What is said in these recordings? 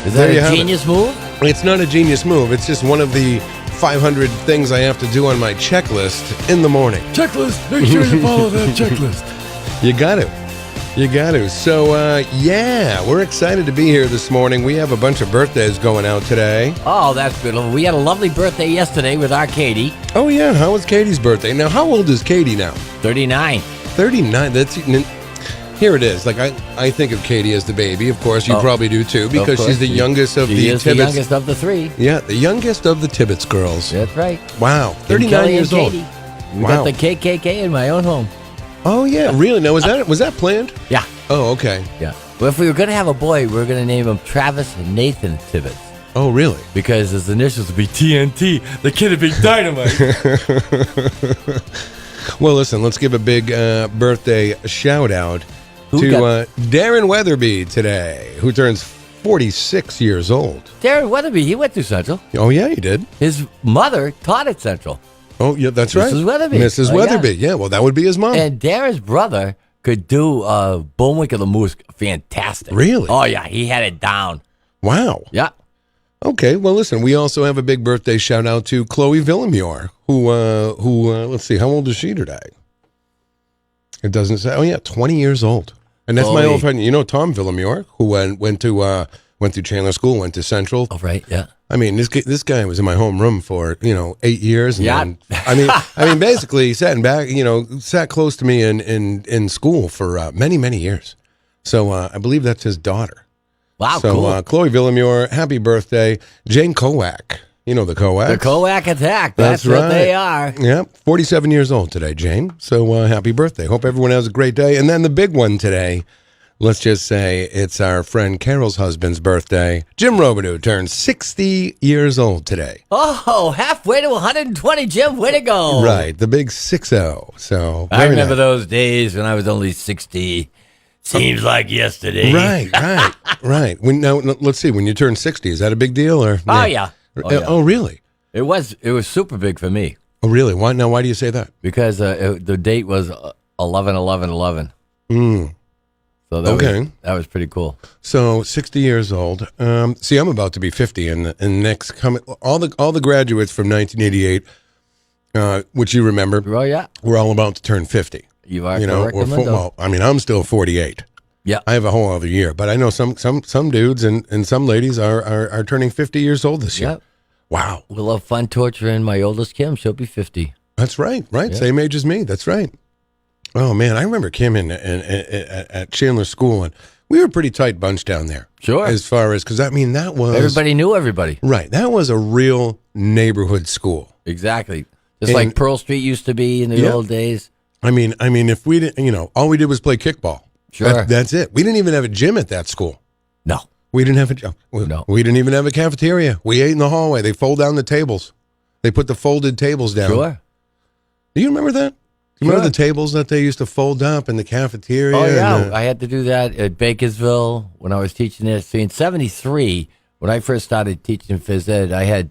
Is there that you a have genius move? It's not a genius move. It's just one of the 500 things I have to do on my checklist in the morning. Checklist. Make sure you follow that checklist. You got to. You got to. So, we're excited to be here this morning. We have a bunch of birthdays going out today. Oh, that's beautiful. We had a lovely birthday yesterday with our Katie. Oh, yeah. How was Katie's birthday? Now, how old is Katie now? 39. 39. Here it is. Like, I think of Katie as the baby. Of course, you probably do, too, because she's the youngest of the Tibbetts. She is the youngest of the three. Yeah, the youngest of the Tibbetts girls. That's right. Wow. 39 years old. We got the KKK in my own home. Oh, yeah. Really? Now, was that planned? Yeah. Oh, okay. Yeah. Well, if we were going to have a boy, we were going to name him Travis Nathan Tibbetts. Oh, really? Because his initials would be TNT. The kid would be dynamite. Well, listen, let's give a big birthday shout-out to Darren Weatherby today, who turns 46 years old. Darren Weatherby, he went to Central. Oh, yeah, he did. His mother taught at Central. Oh, yeah, that's right. Mrs. Weatherby. Mrs. Weatherby, yeah. Well, that would be his mom. And Darren's brother could do Bullwinkle the Moose fantastic. Really? Oh, yeah, he had it down. Wow. Yeah. Okay, well, listen, we also have a big birthday shout-out to Chloe Villamure, who let's see, how old is she today? It doesn't say. Oh, yeah, 20 years old. And that's my old friend, Tom Villamure, who went to Chandler School, went to Central. Oh, right, yeah. I mean, this guy was in my homeroom for 8 years. And yeah. I mean, basically, sat close to me in school for many years. So I believe that's his daughter. Wow, so, cool. Chloe Villamure, happy birthday, Jane Kowak. You know the Kowaks. The Kowak Attack. That's right. what they are. Yeah, 47 years old today, Jane. So happy birthday. Hope everyone has a great day. And then the big one today. Let's just say it's our friend Carol's husband's birthday. Jim Robidoux turns 60 years old today. Oh, halfway to 120, Jim. Way to go. Right, the big 6-0. So I remember those days when I was only 60. Seems like yesterday. Right. Now, let's see. When you turn 60, is that a big deal? Or Oh, yeah. Oh, really? It was super big for me. Oh, really? Why do you say that? Because the date was 11/11/11. So that was pretty cool. So 60 years old. See, I'm about to be 50, and next coming all the graduates from 1988, which you remember. Oh yeah, we're all about to turn 50. You are correct. I'm still 48. Yeah, I have a whole other year, but I know some dudes and some ladies are turning 50 years old this year. Yep. Wow. We'll have fun torturing my oldest Kim. She'll be 50. That's right. Yep. Same age as me. That's right. Oh, man, I remember Kim at Chandler School, and we were a pretty tight bunch down there. Sure. As far as, because, that was... Everybody knew everybody. Right. That was a real neighborhood school. Exactly. Just like Pearl Street used to be in the old days. I mean, if we didn't, all we did was play kickball. Sure. That's it. We didn't even have a gym at that school. No. We didn't have We didn't even have a cafeteria. We ate in the hallway. They fold down the tables. They put the folded tables down. Sure. Do you remember that? Remember the tables that they used to fold up in the cafeteria? Oh, yeah. I had to do that at Bakersville when I was teaching there. See, in 73, when I first started teaching phys ed, I had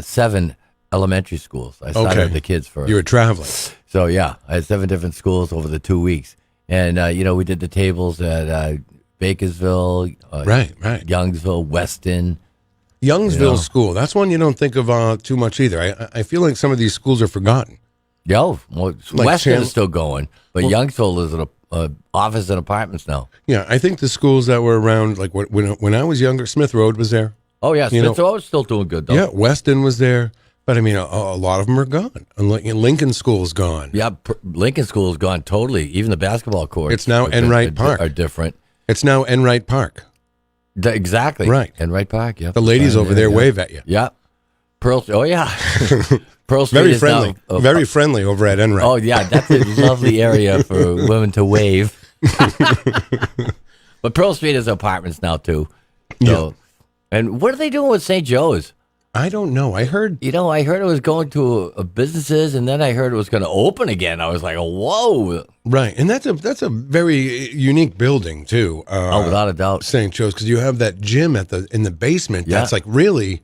7 elementary schools. I started with the kids first. You were traveling. So, yeah, I had 7 different schools over the 2 weeks. And, we did the tables at Bakersville, right. Youngsville, Weston. Youngsville School. That's one you don't think of too much either. I feel like some of these schools are forgotten. Well, Weston is still going, but Youngsville is an office and apartments now. Yeah, I think the schools that were around, like when I was younger, Smith Road was there. Oh, yeah, Smith Road is still doing good, though. Yeah, Weston was there. But, I mean, a lot of them are gone. Lincoln School's gone. Yeah, Lincoln School's gone totally. Even the basketball courts. It's now Enright Park. Are different. It's now Enright Park. Exactly. Right. Enright Park, yeah. The ladies over there wave at you. Yeah. Pearl Street very is friendly. Now, very friendly over at Enright. Oh, yeah, that's a lovely area for women to wave. But Pearl Street is apartments now, too. So, yeah. And what are they doing with St. Joe's? I don't know. I heard... I heard it was going to businesses, and then I heard it was going to open again. I was like, whoa. Right. And that's a very unique building, too. Without a doubt. St. Joe's, because you have that gym in the basement. Yeah. That's like really...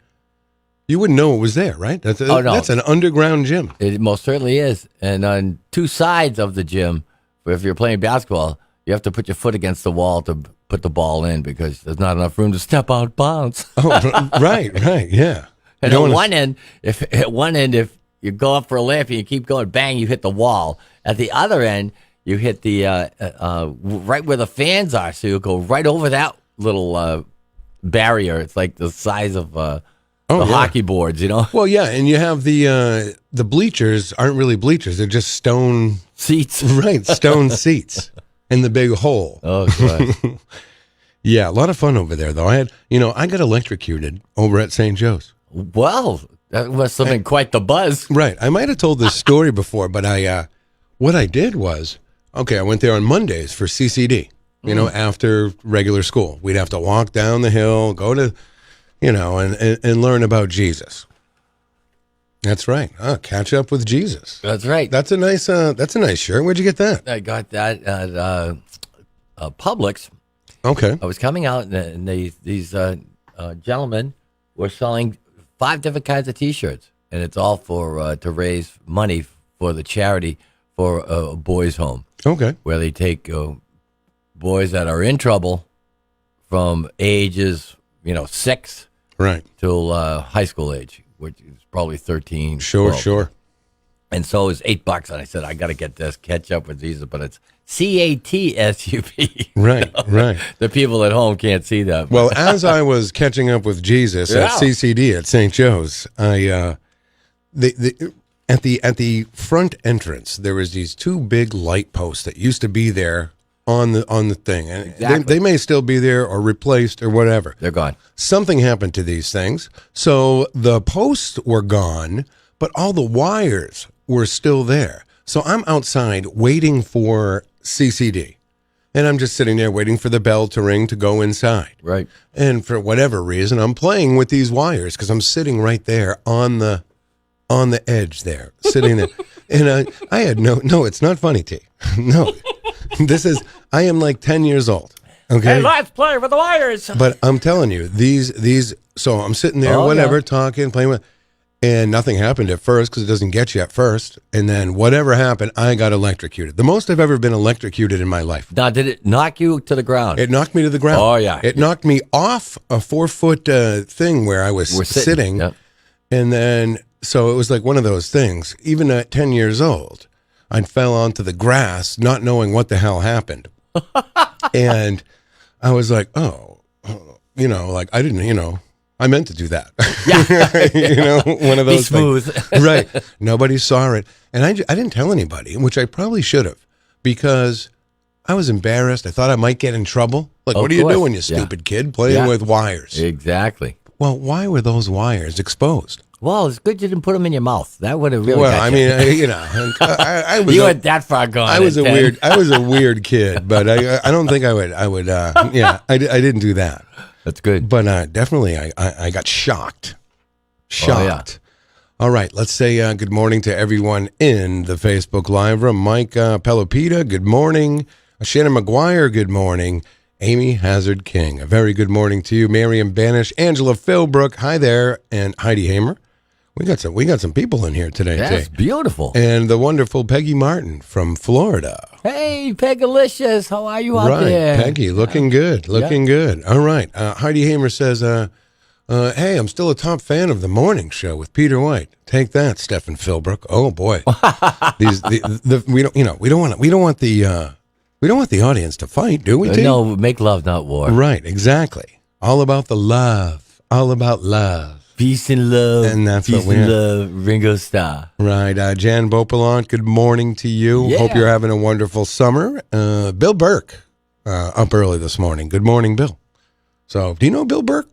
You wouldn't know it was there, right? That's an underground gym. It most certainly is. And on 2 sides of the gym, if you're playing basketball, you have to put your foot against the wall to put the ball in because there's not enough room to step out of bounds. Oh, right, yeah. And at one end, if you go up for a layup and you keep going, bang, you hit the wall. At the other end, you hit the right where the fans are, so you'll go right over that little barrier. It's like the size of hockey boards, you know. Well, yeah, and you have the bleachers aren't really bleachers; they're just stone seats, right? Stone seats in the big hole. Oh, God. Yeah, a lot of fun over there, though. I got electrocuted over at St. Joe's. Well, that must have been quite the buzz. Right. I might have told this story before, but what I did was, I went there on Mondays for CCD, after regular school. We'd have to walk down the hill, go to, and learn about Jesus. That's right. Catch up with Jesus. That's right. That's a nice shirt. Where'd you get that? I got that at Publix. Okay. I was coming out, and these gentlemen were selling 5 different kinds of T-shirts, and it's all for to raise money for the charity for a boys' home. Okay. Where they take boys that are in trouble from ages, 6 right till high school age, which is probably 13. Sure, 12. sure. And so it was $8, and I said, I got to get this, catch up with Jesus, but it's CATSUP. Right, right. The people at home can't see that. Well, as I was catching up with Jesus at CCD at St. Joe's, at the front entrance, there was these 2 big light posts that used to be there on the thing, and they may still be there or replaced or whatever. They're gone. Something happened to these things, so the posts were gone, but all the wires were still there. So I'm outside waiting for CCD, and I'm just sitting there waiting for the bell to ring to go inside. Right. And for whatever reason, I'm playing with these wires because I'm sitting right there on the edge there, sitting there. And I had no, it's not funny, T. No, I am like 10 years old. Okay. Hey, let's play with the wires. But I'm telling you, these, so I'm sitting there, talking, playing with, and nothing happened at first because it doesn't get you at first. And then whatever happened, I got electrocuted. The most I've ever been electrocuted in my life. Now, did it knock you to the ground? It knocked me to the ground. Oh, yeah. It knocked me off a 4-foot thing where I was sitting. Yep. And then, so it was like one of those things. Even at 10 years old, I fell onto the grass not knowing what the hell happened. And I was like, like I didn't, I meant to do that. Yeah. One of those Be smooth. things. Right. Nobody saw it. And I didn't tell anybody, which I probably should have, because I was embarrassed. I thought I might get in trouble. Like, what are you doing, you stupid kid, playing with wires? Exactly. Well, why were those wires exposed? Well, it's good you didn't put them in your mouth. That would have really got I you. mean, I was you weren't that far gone. I was a weird kid, but I don't think I would, I didn't do that. That's good. But definitely I got shocked. Oh, yeah. All right, let's say good morning to everyone in the Facebook Live room. Mike Pelopita, good morning. Shannon McGuire, good morning. Amy Hazard King, a very good morning to you. Miriam Banish, Angela Philbrook, hi there, and Heidi Hamer. We got some people in here today. That's beautiful. And the wonderful Peggy Martin from Florida. Hey, Pegalicious, how are you out there? Peggy, looking good, good. All right, Heidi Hamer says, hey, I'm still a top fan of the morning show with Peter White. Take that, Stephen Philbrook. Oh boy, we don't want the audience to fight, do we? No, make love, not war. Right, exactly. All about the love. All about love. Peace and love. And that's Peace what and love, Ringo Starr. Right. Jan Beaupillant, good morning to you. Yeah. Hope you're having a wonderful summer. Bill Burke, up early this morning. Good morning, Bill. So, do you know Bill Burke?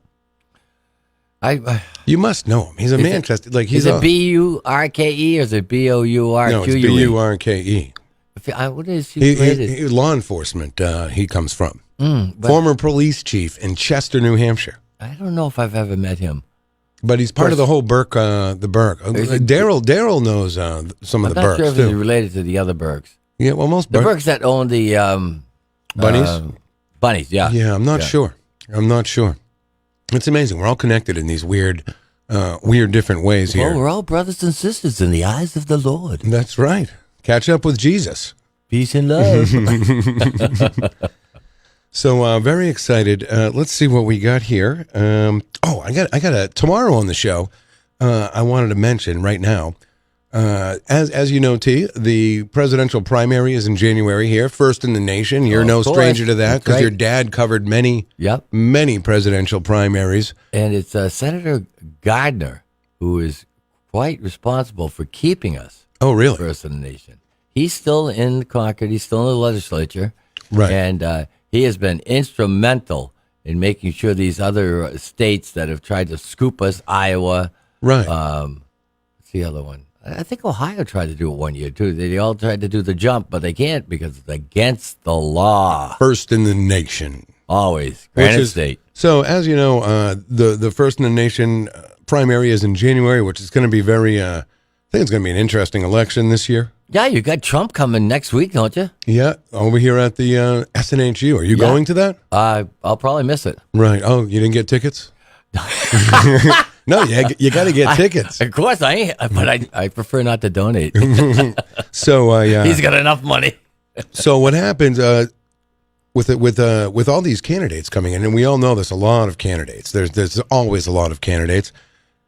You must know him. He's a Manchester. Is it B-U-R-K-E or is it B-O-U-R-Q-U-E? No, it's B-U-R-K-E. What is he related? Law enforcement, he comes from. Former police chief in Chester, New Hampshire. I don't know if I've ever met him. But he's part of the whole Burke, the Burke. Daryl knows some of the Burkes, I'm not sure if he's related to the other Burkes. Yeah, well, most The Burkes that own the... Bunnies? Bunnies, yeah. Yeah, I'm not sure. It's amazing. We're all connected in these weird different ways here. Well, we're all brothers and sisters in the eyes of the Lord. That's right. Catch up with Jesus. Peace and love. So very excited. Let's see what we got here. I got a tomorrow on the show. I wanted to mention right now. As you know, T, the presidential primary is in January here, first in the nation. You're no stranger to that because your dad covered many presidential primaries. And it's Senator Gardner who is quite responsible for keeping us. Oh, really? First in the nation. He's still in Concord. He's still in the legislature. Right. And he has been instrumental in making sure these other states that have tried to scoop us, Iowa. Right. What's the other one? I think Ohio tried to do it one year, too. They all tried to do the jump, but they can't because it's against the law. First in the nation. Always. Granite State. So, as you know, the First in the Nation primary is in January, which is going to be I think it's going to be an interesting election this year. Yeah, you got Trump coming next week, don't you? Yeah, over here at the SNHU. Are you going to that? I'll probably miss it. Right. Oh, you didn't get tickets? No, you got to get tickets. Of course, I ain't, but I prefer not to donate. So he's got enough money. So what happens with all these candidates coming in, and we all know there's a lot of candidates. There's always a lot of candidates,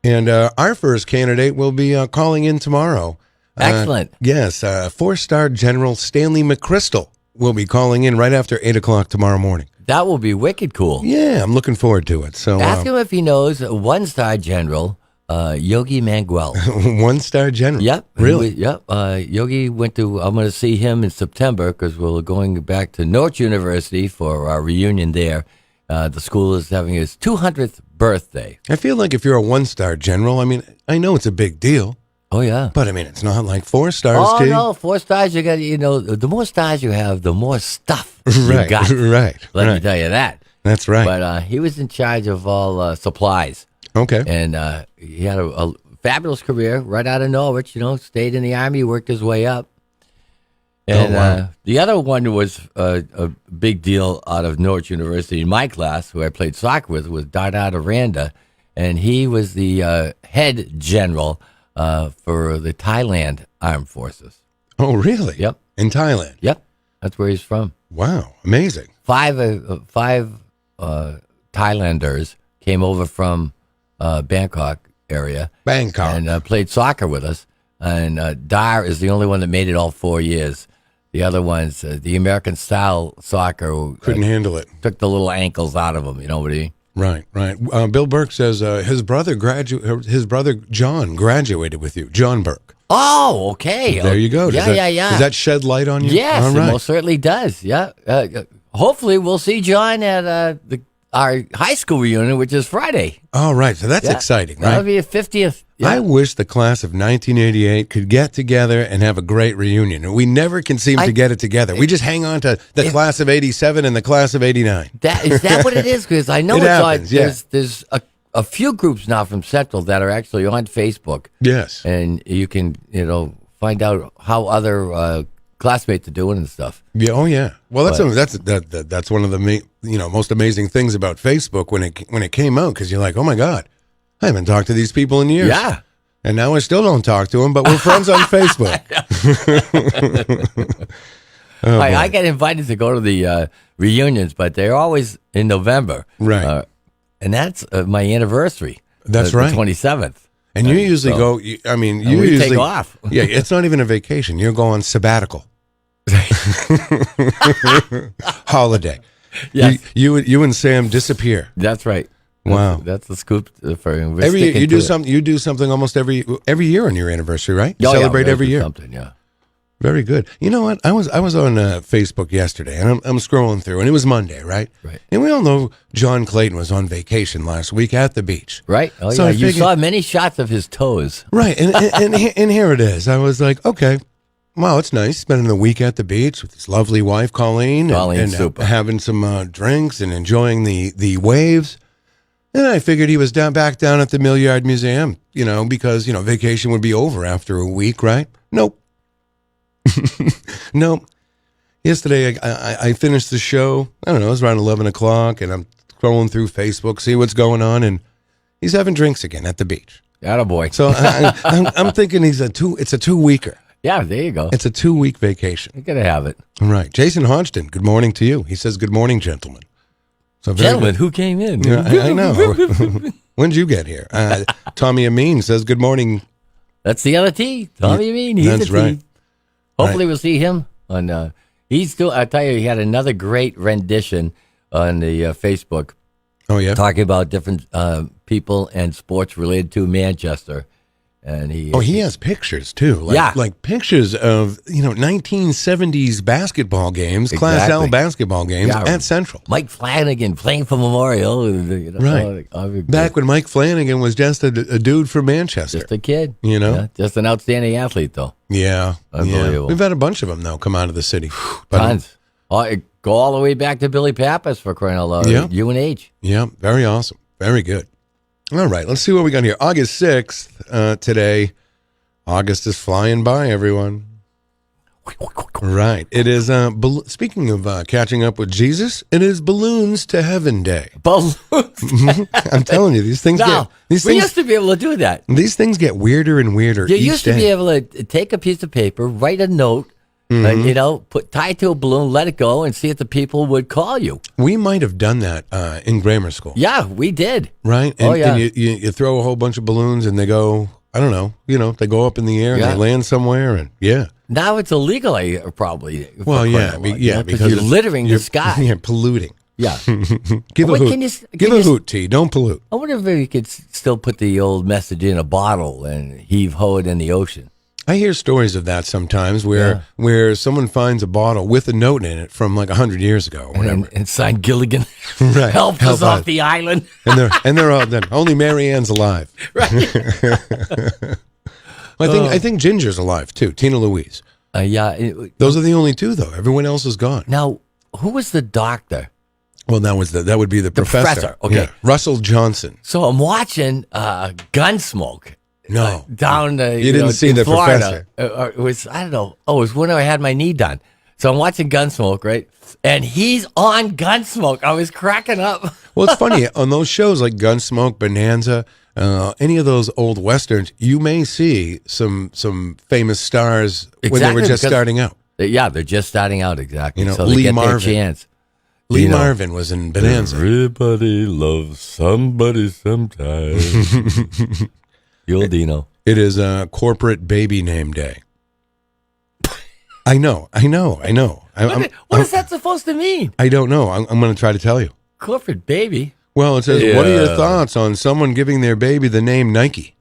and our first candidate will be calling in tomorrow. Excellent. Yes, 4-star General Stanley McChrystal will be calling in right after 8:00 tomorrow morning. That will be wicked cool. Yeah, I'm looking forward to it. So ask him if he knows 1-star General Yogi Manguel. 1-star General. Yep. Really? Yep. Yogi went to. I'm going to see him in September because we're going back to Norwich University for our reunion there. The school is having its 200th birthday. I feel like if you're a 1-star General, I mean, I know it's a big deal. Oh, yeah. But, I mean, it's not like 4 stars, Oh, T. no, 4 stars, you got, the more stars you have, the more stuff Right, you got. right. Let me tell you that. That's right. But he was in charge of all supplies. Okay. And he had a fabulous career right out of Norwich, stayed in the Army, worked his way up. And the other one was a big deal out of Norwich University in my class, who I played soccer with, was Dada Aranda. And he was the head general for the Thailand Armed Forces. Oh, really? Yep. In Thailand? Yep. That's where he's from. Wow. Amazing. Five Thailanders came over from Bangkok area. Bangkok. And played soccer with us. And Dar is the only one that made it all 4 years. The other ones, the American-style soccer, couldn't handle it. Took the little ankles out of them, you know what I mean? Right, right. Bill Burke says his brother John graduated with you, John Burke. Oh, okay. There you go. Yeah. Does that shed light on you? Yes, all right. It most certainly does. Yeah. Hopefully, we'll see John at our high school reunion, which is Friday. All right. So that's exciting, right? That'll be a 50th. Yeah. I wish the class of 1988 could get together and have a great reunion. We never can seem to get it together. We just hang on to the class of 87 and the class of 89. Is that what it is? Because I know happens, there's a few groups now from Central that are actually on Facebook. Yes. And you can, find out how other classmates are doing and stuff. Yeah. Oh, yeah. Well, that's one of the most amazing things about Facebook when it came out, because you're like, oh my God, I haven't talked to these people in years. Yeah. And now I still don't talk to them, but we're friends on Facebook. I get invited to go to the reunions, but they're always in November. Right. And that's my anniversary. That's right. The 27th. And you usually go, you usually take off. Yeah, it's not even a vacation. You're going sabbatical. Holiday. Yes. You and Sam disappear. That's right. Wow. That's the scoop for every year. You do something almost every year on your anniversary, right? You celebrate every year. Something, yeah. Very good. You know what? I was on Facebook yesterday, and I'm scrolling through, and it was Monday, right? Right. And we all know John Clayton was on vacation last week at the beach. Right. Oh, so yeah. You saw many shots of his toes. Right. And here it is. I was like, okay, wow, it's nice spending the week at the beach with his lovely wife, Colleen, and super. Having some drinks and enjoying the waves. And I figured he was back down at the Mill Yard Museum, because, vacation would be over after a week, right? Nope. Nope. Yesterday, I finished the show. I don't know, it was around 11 o'clock, and I'm scrolling through Facebook, see what's going on, and he's having drinks again at the beach. Attaboy. So I'm thinking it's a 2-weeker. Yeah, there you go. It's a 2-week vacation. You're going to have it. All right. Jason Hodgson, good morning to you. He says, good morning, gentlemen. So Gentlemen, who came in? Yeah, I know. When did you get here? Tommy Amin says, good morning. That's the other T. Tommy Amin. He's That's a T. right. Hopefully we'll see him on. He's still. I tell you, he had another great rendition on the Facebook. Oh, yeah? Talking about different people and sports related to Manchester, and he has pictures too. Like pictures of 1970s basketball games, Class L basketball games at Central. Mike Flanagan playing for Memorial, right? Back when Mike Flanagan was just a dude from Manchester, just a kid, just an outstanding athlete, though. Yeah, unbelievable. We've had a bunch of them though come out of the city. Tons. Go all the way back to Billy Pappas for crying out loud. Yeah. UNH. Yeah, very awesome. Very good. All right, let's see what we got here. August 6th today. August is flying by, everyone. Right. It is, speaking of catching up with Jesus, it is Balloons to Heaven Day. Balloons? I'm telling you, these things we used to be able to do that. These things get weirder and weirder You each used to day. be able to take a piece of paper, write a note, tie it to a balloon, let it go, and see if the people would call you. We might have done that in grammar school. Yeah, we did. Right? And, and you throw a whole bunch of balloons and they go, I don't know, they go up in the air and they land somewhere and Now it's illegal, probably. Well, because you're littering the sky. Yeah, polluting. Yeah. Give a hoot, T. Don't pollute. I wonder if you could still put the old message in a bottle and heave-ho it in the ocean. I hear stories of that sometimes where someone finds a bottle with a note in it from like 100 years ago or whatever. And signed Gilligan. Right. Help us off the island. and they're all then. Only Mary Ann's alive. Right. I think Ginger's alive too. Tina Louise. Those are the only two though. Everyone else is gone. Now, who was the doctor? Well, that would be the professor. Okay. Yeah. Russell Johnson. So I'm watching Gunsmoke. No. Down you didn't see the Florida. professor. It was, I don't know. Oh, it was when I had my knee done. So I'm watching Gunsmoke, right? And he's on Gunsmoke. I was cracking up. Well, it's funny. On those shows like Gunsmoke, Bonanza, any of those old Westerns, you may see some famous stars when they were just starting out. Yeah, they're just starting out, exactly. So Lee they get Marvin. their chance. Lee Marvin was in Bonanza. Everybody loves somebody sometime. You'll Dino. It is a corporate baby name day. I know. What is that supposed to mean? I don't know. I'm going to try to tell you. Corporate baby? Well, it says, what are your thoughts on someone giving their baby the name Nike?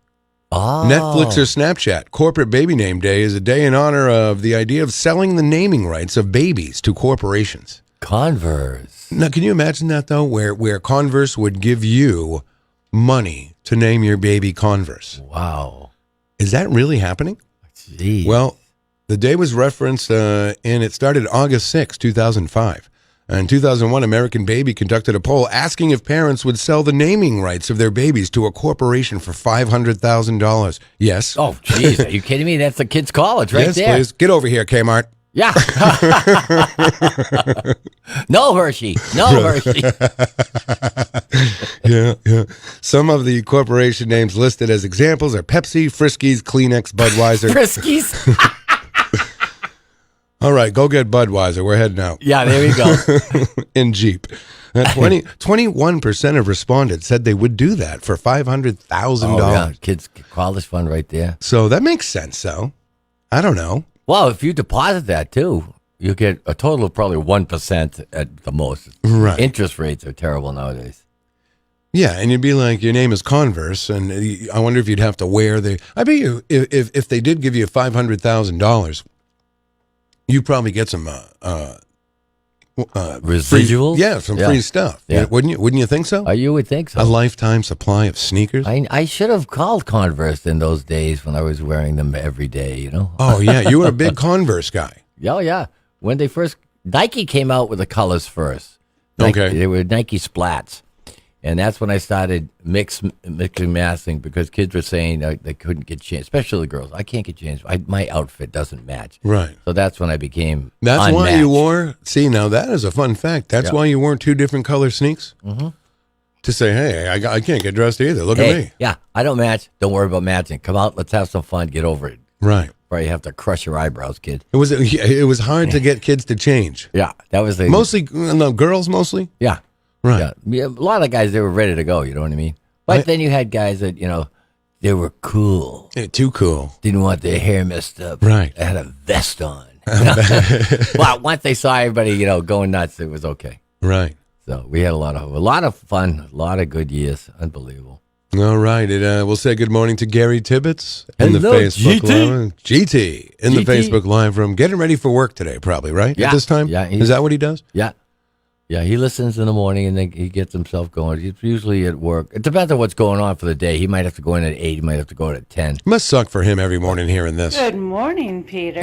Oh. Netflix or Snapchat. Corporate Baby Name Day is a day in honor of the idea of selling the naming rights of babies to corporations. Converse. Now, can you imagine that, though, where Converse would give you money to name your baby Converse? Wow. Is that really happening? Jeez. Well, the day was referenced, and it started August 6, 2005. In 2001, American Baby conducted a poll asking if parents would sell the naming rights of their babies to a corporation for $500,000. Yes. Oh, jeez. Are you kidding me? That's the kid's college right yes, there. Please. Get over here, Kmart. Yeah. No Hershey. No Hershey. Yeah. Some of the corporation names listed as examples are Pepsi, Friskies, Kleenex, Budweiser. Friskies. All right, go get Budweiser. We're heading out. Yeah, there you go. In Jeep. 21% of respondents said they would do that for $500,000. Oh, yeah. Kids college fund right there. So that makes sense, though. I don't know. Well, if you deposit that, too, you get a total of probably 1% at the most. Right. Interest rates are terrible nowadays. Yeah, and you'd be like, your name is Converse, and I wonder if you'd have to wear the... I bet you, if they did give you $500,000, you'd probably get some... residuals? Some free stuff. Yeah. Wouldn't you think so? You would think so. A lifetime supply of sneakers? I should have called Converse in those days when I was wearing them every day, you know? Oh, yeah. You were a big Converse guy. Oh, yeah. When they first... Nike came out with the colors first. Okay. They were Nike Splats. And that's when I started mixing masking because kids were saying they couldn't get changed, especially the girls. I can't get changed. My outfit doesn't match. Right. So that's when I became That's unmatched. why you wore... See, now that is a fun fact. That's why you wore two different color sneaks? Mm-hmm. To say, hey, I can't get dressed either. Look at me. Yeah, I don't match. Don't worry about matching. Come out. Let's have some fun. Get over it. Right. Probably have to crush your eyebrows, kid. It was hard to get kids to change. Yeah, that was Mostly, no, girls mostly? Yeah. Right. Yeah. A lot of guys, they were ready to go, you know what I mean? But then you had guys that, they were cool. Yeah, too cool. Didn't want their hair messed up. Right. They had a vest on. But once they saw everybody, going nuts, it was okay. Right. So we had a lot of fun, a lot of good years. Unbelievable. All right. We'll say good morning to Gary Tibbetts in the Hello, Facebook GT. Live. GT in the GT. Facebook Live room. Getting ready for work today, probably, right? Yeah. At this time? Yeah, Is that what he does? Yeah. Yeah, he listens in the morning and then he gets himself going. He's usually at work. It depends on what's going on for the day. He might have to go in at 8. He might have to go in at 10. Must suck for him every morning hearing this. Good morning, Peter.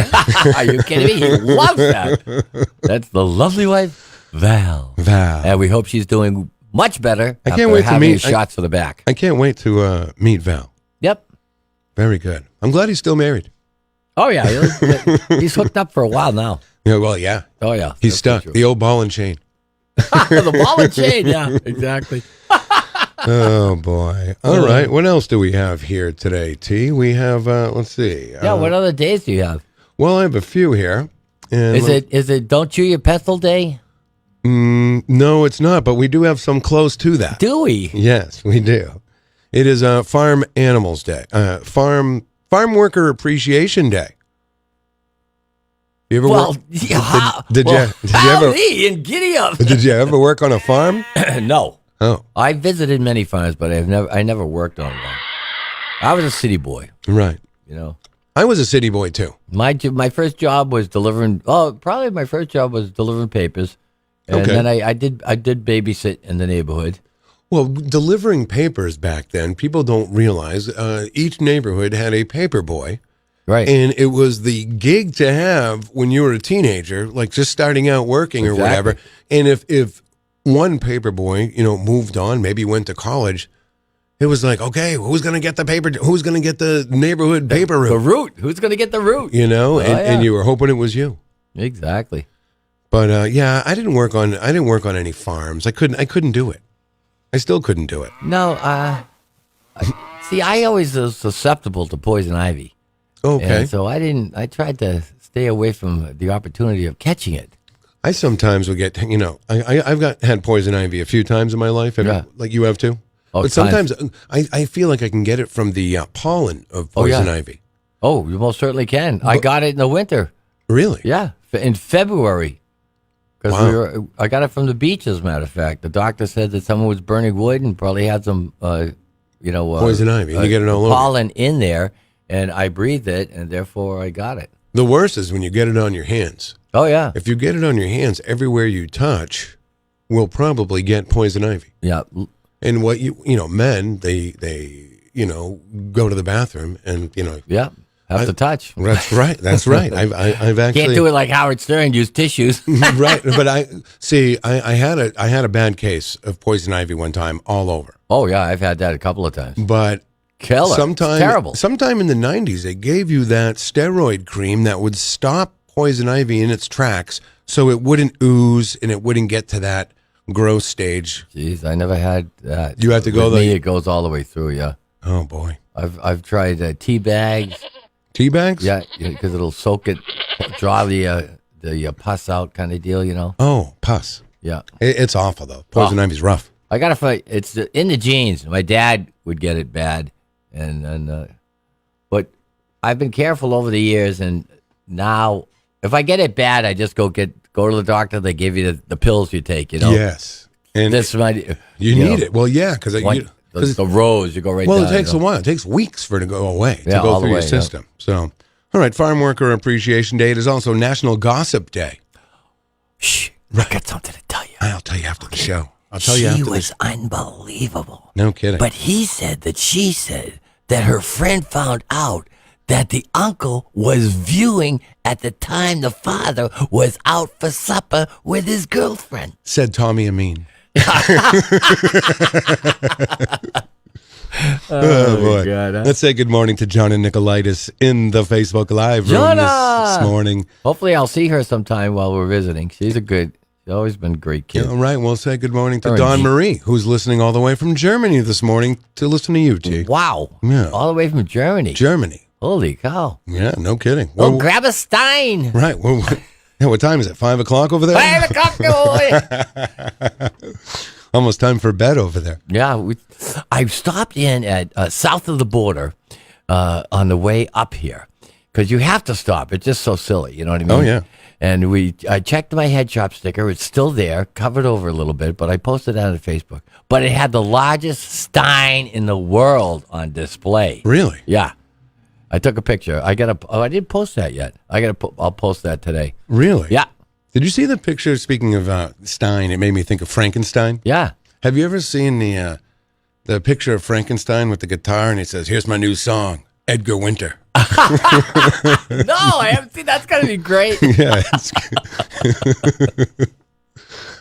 Are you kidding me? He loves that. That's the lovely wife, Val. And we hope she's doing much better. I can't after wait to having meet- shots for the back. I can't wait to meet Val. Yep. Very good. I'm glad he's still married. Oh, yeah. He's hooked up for a while now. Yeah, well, yeah. Oh, yeah. He's That's stuck. for sure. The old ball and chain. The ball and chain, yeah, exactly. Oh, boy. All right. What else do we have here today, T? We have, let's see. Yeah, what other days do you have? Well, I have a few here. And Is it Don't Chew Your Pestle Day? No, it's not, but we do have some close to that. Do we? Yes, we do. It is Farm Animals Day. Farm Worker Appreciation Day. You ever Well, work? yeah. Did you ever? Howdy and giddy up. Did you ever work on a farm? No. Oh, I visited many farms, but I never worked on one. I was a city boy, right. I was a city boy too. My first job was delivering. Oh, probably my first job was delivering papers, and Okay. then I did babysit in the neighborhood. Well, delivering papers back then, people don't realize each neighborhood had a paper boy. Right. And it was the gig to have when you were a teenager, like just starting out working or Exactly. whatever. And if one paper boy, moved on, maybe went to college, it was like, okay, who's going to get the paper? Who's going to get the neighborhood paper The route? root. Who's going to get the root? And you were hoping it was you. Exactly. But yeah, I didn't work on any farms. I couldn't do it. I still couldn't do it. No. See, I always was susceptible to poison ivy. Okay. And so I tried to stay away from the opportunity of catching it. I sometimes would get, I've had poison ivy a few times in my life, and Yeah. like you have too. Oh, But sometimes I feel like I can get it from the pollen of poison ivy. Oh, you most certainly can. I got it in the winter. Really? Yeah, in February. Because Wow. I got it from the beach, as a matter of fact. The doctor said that someone was burning wood and probably had some, Poison ivy, and you get it all over. pollen in there, and I breathed it, and therefore I got it. The worst is when you get it on your hands. Oh yeah, If you get it on your hands, everywhere you touch will probably get poison ivy. yeah. And what men, they go to the bathroom and Yeah, have to touch. That's right. That's right. I've actually Can't do it like Howard Stern. Use tissues. right. But I had a bad case of poison ivy one time all over. Oh yeah, I've had that a couple of times. But Killer. It's terrible. Sometime in the 90s, they gave you that steroid cream that would stop poison ivy in its tracks, so it wouldn't ooze and it wouldn't get to that gross stage. Jeez, I never had that. You have to go With the- me, it goes all the way through. Yeah, Oh boy, I've tried tea bags. tea bags. Yeah, because it'll soak it, draw the pus out, kind of deal. Oh, pus. Yeah, It's awful though. Poison ivy's rough. I gotta fight. It's in the genes. My dad would get it bad, but I've been careful over the years, and now if I get it bad, I just go to the doctor. They give you the pills you take. Yes, and This might you need it. Well, yeah, because the rose you go right. well, down, it takes a while. It takes weeks for it to go away, to Yeah, go all the through your way, yeah. system. So, all right, Farm Worker Appreciation Day. It is also National Gossip Day. Shh, I got something to tell you. I'll tell you after the show. I'll tell you She after was this. unbelievable. No kidding. But she said that her friend found out that the uncle was viewing at the time the father was out for supper with his girlfriend. Said Tommy Amin. Oh, boy. God, huh? Let's say good morning to John and Nicolaitis in the Facebook Live room this morning. Hopefully I'll see her sometime while we're visiting. She's always been a great kid. All right, we'll say good morning to All right, Dawn G. Marie, who's listening all the way from Germany this morning to listen to you, T. Wow. Yeah. All the way from Germany. Germany. Holy cow. Yeah, no kidding. Well, grab a stein. Right. Well, yeah, what time is it? 5 o'clock over there? 5 o'clock, boy. Almost time for bed over there. Yeah, I stopped in at south of the border on the way up here because you have to stop. It's just so silly, you know what I mean? Oh, yeah. And I checked my head shop sticker. It's still there, covered over a little bit, but I posted that on Facebook. But it had the largest stein in the world on display. Really? Yeah. I took a picture. I didn't post that yet. I'll post that today. Really? Yeah. Did you see the picture? Speaking of Stein, it made me think of Frankenstein. Yeah. Have you ever seen the picture of Frankenstein with the guitar, and he says, "Here's my new song, Edgar Winter." No, I haven't seen. That's gonna be great. Yeah.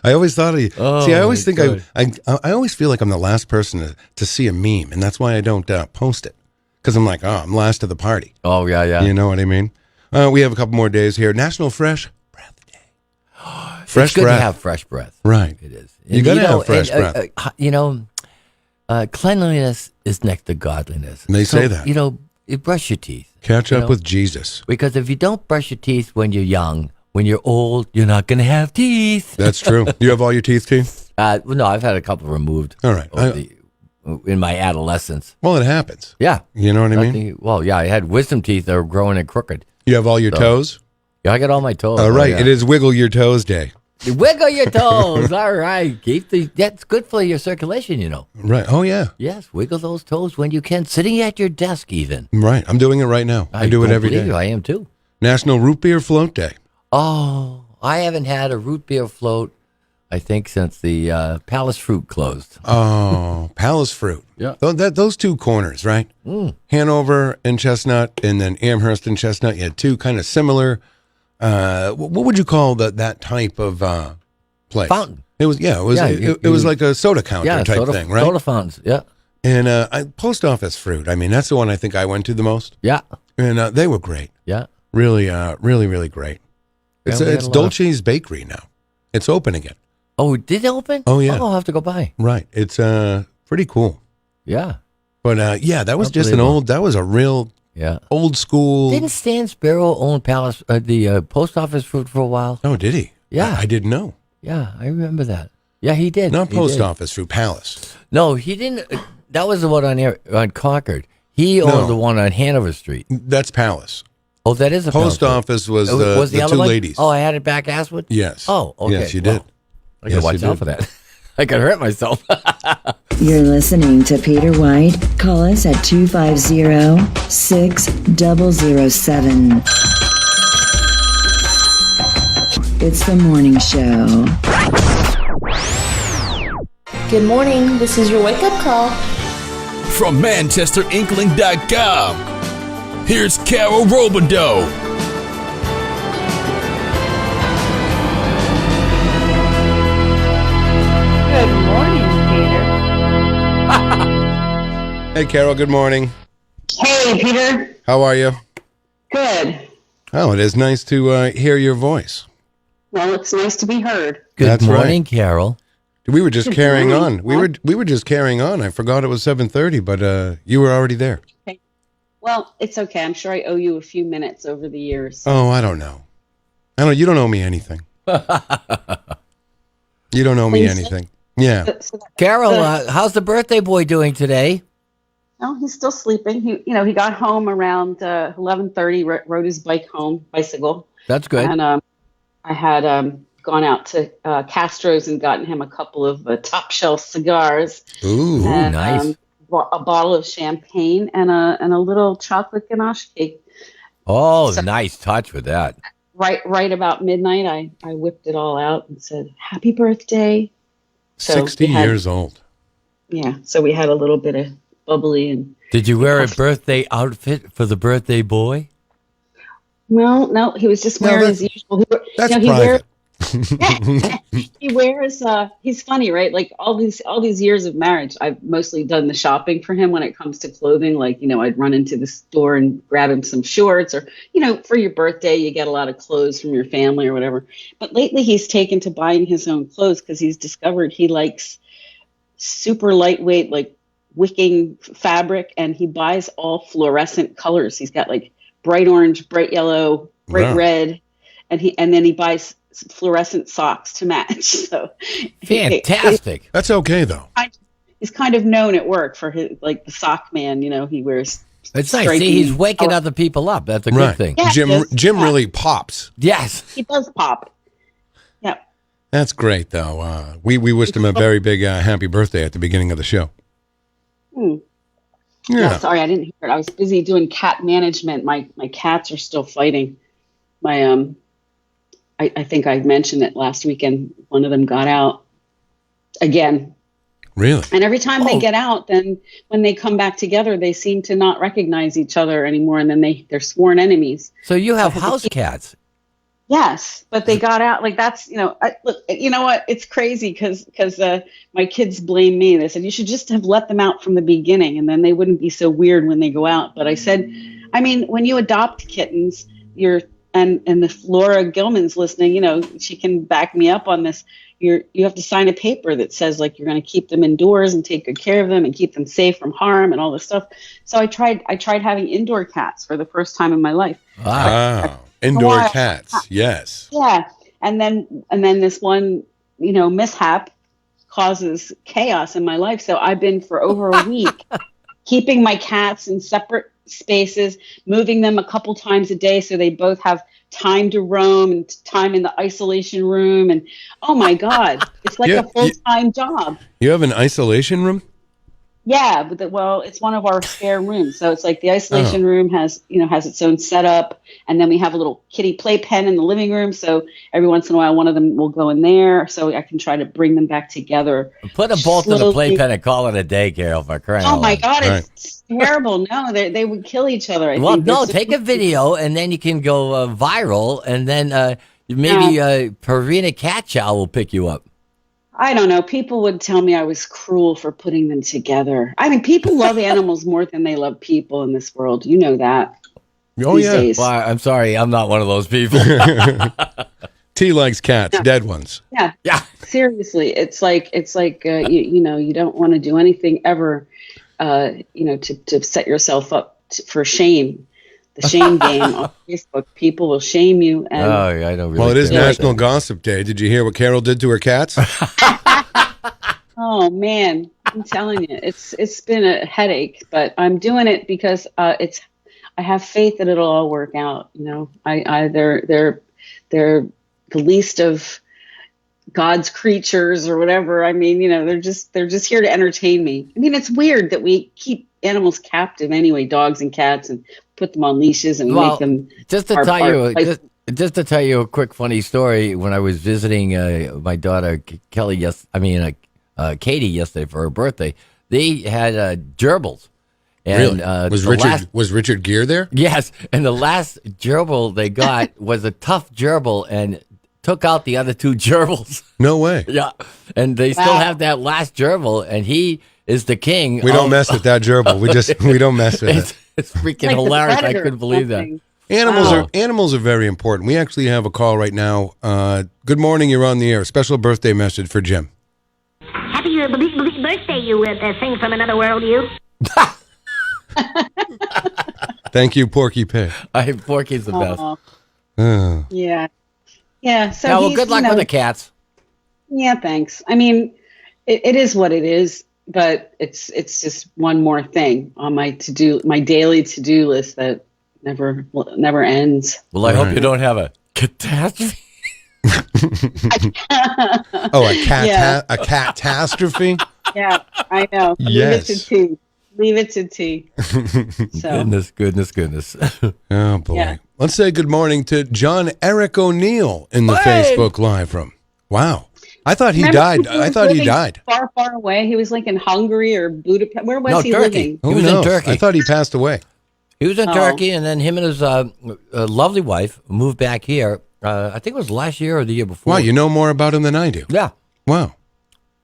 I always thought of you. See, I always think I always feel like I'm the last person to see a meme, and that's why I don't post it, because I'm like, I'm last to the party. Oh yeah, yeah. You know what I mean? We have a couple more days here. National Fresh Breath Day. Fresh breath. To have fresh breath. Right. It is. You got to have fresh breath. Cleanliness is next to godliness. They say that. You brush your teeth. Catch up with Jesus. Because if you don't brush your teeth when you're young, when you're old, you're not going to have teeth. That's true. You have all your teeth, T? No, I've had a couple removed. All right. In my adolescence. Well, it happens. Yeah. You know what I mean? I had wisdom teeth that were growing and crooked. You have all your toes? Yeah, I got all my toes. All right. Yeah. It is Wiggle Your Toes Day. Wiggle your toes. All right. That's good for your circulation, you know. Right. Oh, yeah. Yes. Wiggle those toes when you can. Sitting at your desk, even. Right. I'm doing it right now. I do it every day. I am, too. National Root Beer Float Day. Oh, I haven't had a root beer float, I think, since the Palace Fruit closed. Oh, Palace Fruit. Yeah. Those two corners, right? Hanover and Chestnut, and then Amherst and Chestnut. You had two kind of similar. What would you call that type of place? Fountain. It was it was like a soda counter type thing, right? Soda fountains, yeah. And Post Office Fruit. I mean, that's the one I think I went to the most. Yeah. And they were great. Yeah. Really, really great. It's Dolce's Bakery now. It's open again. Oh, did it open? Oh, yeah. Oh, I'll have to go by. Right. It's pretty cool. Yeah. But that was just that was a real old school. Didn't Stan Sparrow own the Post Office Fruit for a while? Oh, did he? Yeah. I didn't know. Yeah, I remember that. Yeah, he did. Not Post Office Fruit, Palace. No, he didn't. That was the one on Concord. He owned the one on Hanover Street. That's Palace. Oh, that is a Post Office was the two ladies. Oh, I had it back Aswood? Yes. Oh, okay. Yes, you did. I gotta watch out for that. I could hurt myself. You're listening to Peter White. Call us at 250-6007. It's the morning show. Good morning. This is your wake-up call. From ManchesterInkling.com, here's Carol Robideau. Good morning, Peter. Hey, Carol, good morning. Hey, Peter. How are you? Good. Oh, it is nice to hear your voice. Well, it's nice to be heard. Good morning, Carol. We were just carrying on. We were just carrying on. I forgot it was 7:30, but you were already there. Okay. Well, it's okay. I'm sure I owe you a few minutes over the years. Oh, I don't know. You don't owe me anything. You don't owe me anything. Yeah. Carol, how's the birthday boy doing today? Oh, he's still sleeping. He got home around 11:30. Rode his bike home, bicycle. That's good. And I had gone out to Castro's and gotten him a couple of top shelf cigars. Ooh, and, nice. A bottle of champagne and a little chocolate ganache cake. Oh, so, nice touch with that. Right about midnight, I whipped it all out and said, "Happy birthday." So 60 years old. Yeah, so we had a little bit of bubbly. And did you wear a birthday outfit for the birthday boy? Well, no, he was just wearing his usual. That's private. He wears. He's funny, right? Like all these years of marriage, I've mostly done the shopping for him when it comes to clothing. Like I'd run into the store and grab him some shorts, or for your birthday, you get a lot of clothes from your family or whatever. But lately, he's taken to buying his own clothes because he's discovered he likes super lightweight, like wicking fabric, and he buys all fluorescent colors. He's got like bright orange, bright yellow, bright Wow. red, and then he buys fluorescent socks to match. So Fantastic. That's okay though. he's kind of known at work for his, like, the sock man. He wears. It's nice. stripy See, he's waking color. other people up. That's a Right. good thing. Yeah. Jim really pops. Yes. He does pop. Yeah. That's great though. We wished him a very big happy birthday at the beginning of the show. Yeah. Yeah. Sorry, I didn't hear it. I was busy doing cat management. My cats are still fighting. I think I mentioned it last weekend. One of them got out again. Really? And every time they get out, then when they come back together, they seem to not recognize each other anymore, and then they're sworn enemies. So you have house cats. Yes, but they got out. Like, that's, look, you know what? It's crazy because my kids blame me. They said, you should just have let them out from the beginning, and then they wouldn't be so weird when they go out. But I said, I mean, when you adopt kittens, and if Laura Gilman's listening, she can back me up on this. You have to sign a paper that says, like, you're going to keep them indoors and take good care of them and keep them safe from harm and all this stuff. So I tried having indoor cats for the first time in my life. Wow. Indoor cats. Yes. Yeah. And then this one, mishap causes chaos in my life. So I've been for over a week keeping my cats in separate spaces, moving them a couple times a day so they both have time to roam and time in the isolation room. And oh my God, it's like a full-time job. You have an isolation room? Yeah, but it's one of our spare rooms. So it's like the isolation room has its own setup, and then we have a little kitty playpen in the living room. So every once in a while, one of them will go in there, so I can try to bring them back together. Put a bolt in the playpen and call it a day, Carol, for crying out Oh my loud. God, it's terrible. No, they would kill each other. I Well, think. no, They're take a video, and then you can go viral, and then maybe Purina Cat Chow will pick you up. I don't know. People would tell me I was cruel for putting them together. I mean, people love animals more than they love people in this world. You know that. Oh, these yeah. days. Well, I'm sorry, I'm not one of those people. T likes cats, dead ones. Yeah. Yeah. Seriously, it's like you don't want to do anything ever, to set yourself up for shame. The shame game on Facebook. People will shame you. And I don't really. Well, it is care. National Gossip Day. Did you hear what Carol did to her cats? oh man, I'm telling you, it's been a headache, but I'm doing it because I have faith that it'll all work out. They're the least of God's creatures or whatever. I mean, they're just here to entertain me. I mean, it's weird that we keep animals captive anyway, dogs and cats, and put them on leashes and make them. Just to tell you a quick funny story. When I was visiting my daughter Katie yesterday for her birthday, they had gerbils. And, really? Was Richard Gere there? Yes, and the last gerbil they got was a tough gerbil and took out the other two gerbils. No way. Yeah, and they still have that last gerbil, and he is the king. We don't mess with that gerbil. We don't mess with it. It's freaking Like the hilarious. I Predator couldn't believe that. something. Animals are very important. We actually have a call right now. Good morning. You're on the air. Special birthday message for Jim. Happy birthday, you thing from another world, you. Thank you, Porky Pig. Porky's the best. Oh. Yeah. So Yeah, well, he's, good luck with the cats. Yeah, thanks. I mean, it is what it is, but it's just one more thing on my daily to-do list that never ends. Well, I hope you don't have a catastrophe. Oh, a catastrophe? Yeah, I know. Yes. Leave it to T. So. Goodness. Oh, boy. Yeah. Let's say good morning to John Eric O'Neill in the Facebook Live room. Wow. I thought he died. I thought he died. Far, far away. He was like in Hungary or Budapest. Where was he Turkey. living? He was in Turkey. I thought he passed away. He was in Turkey, and then him and his lovely wife moved back here. I think it was last year or the year before. Wow, you know more about him than I do. Yeah. Wow.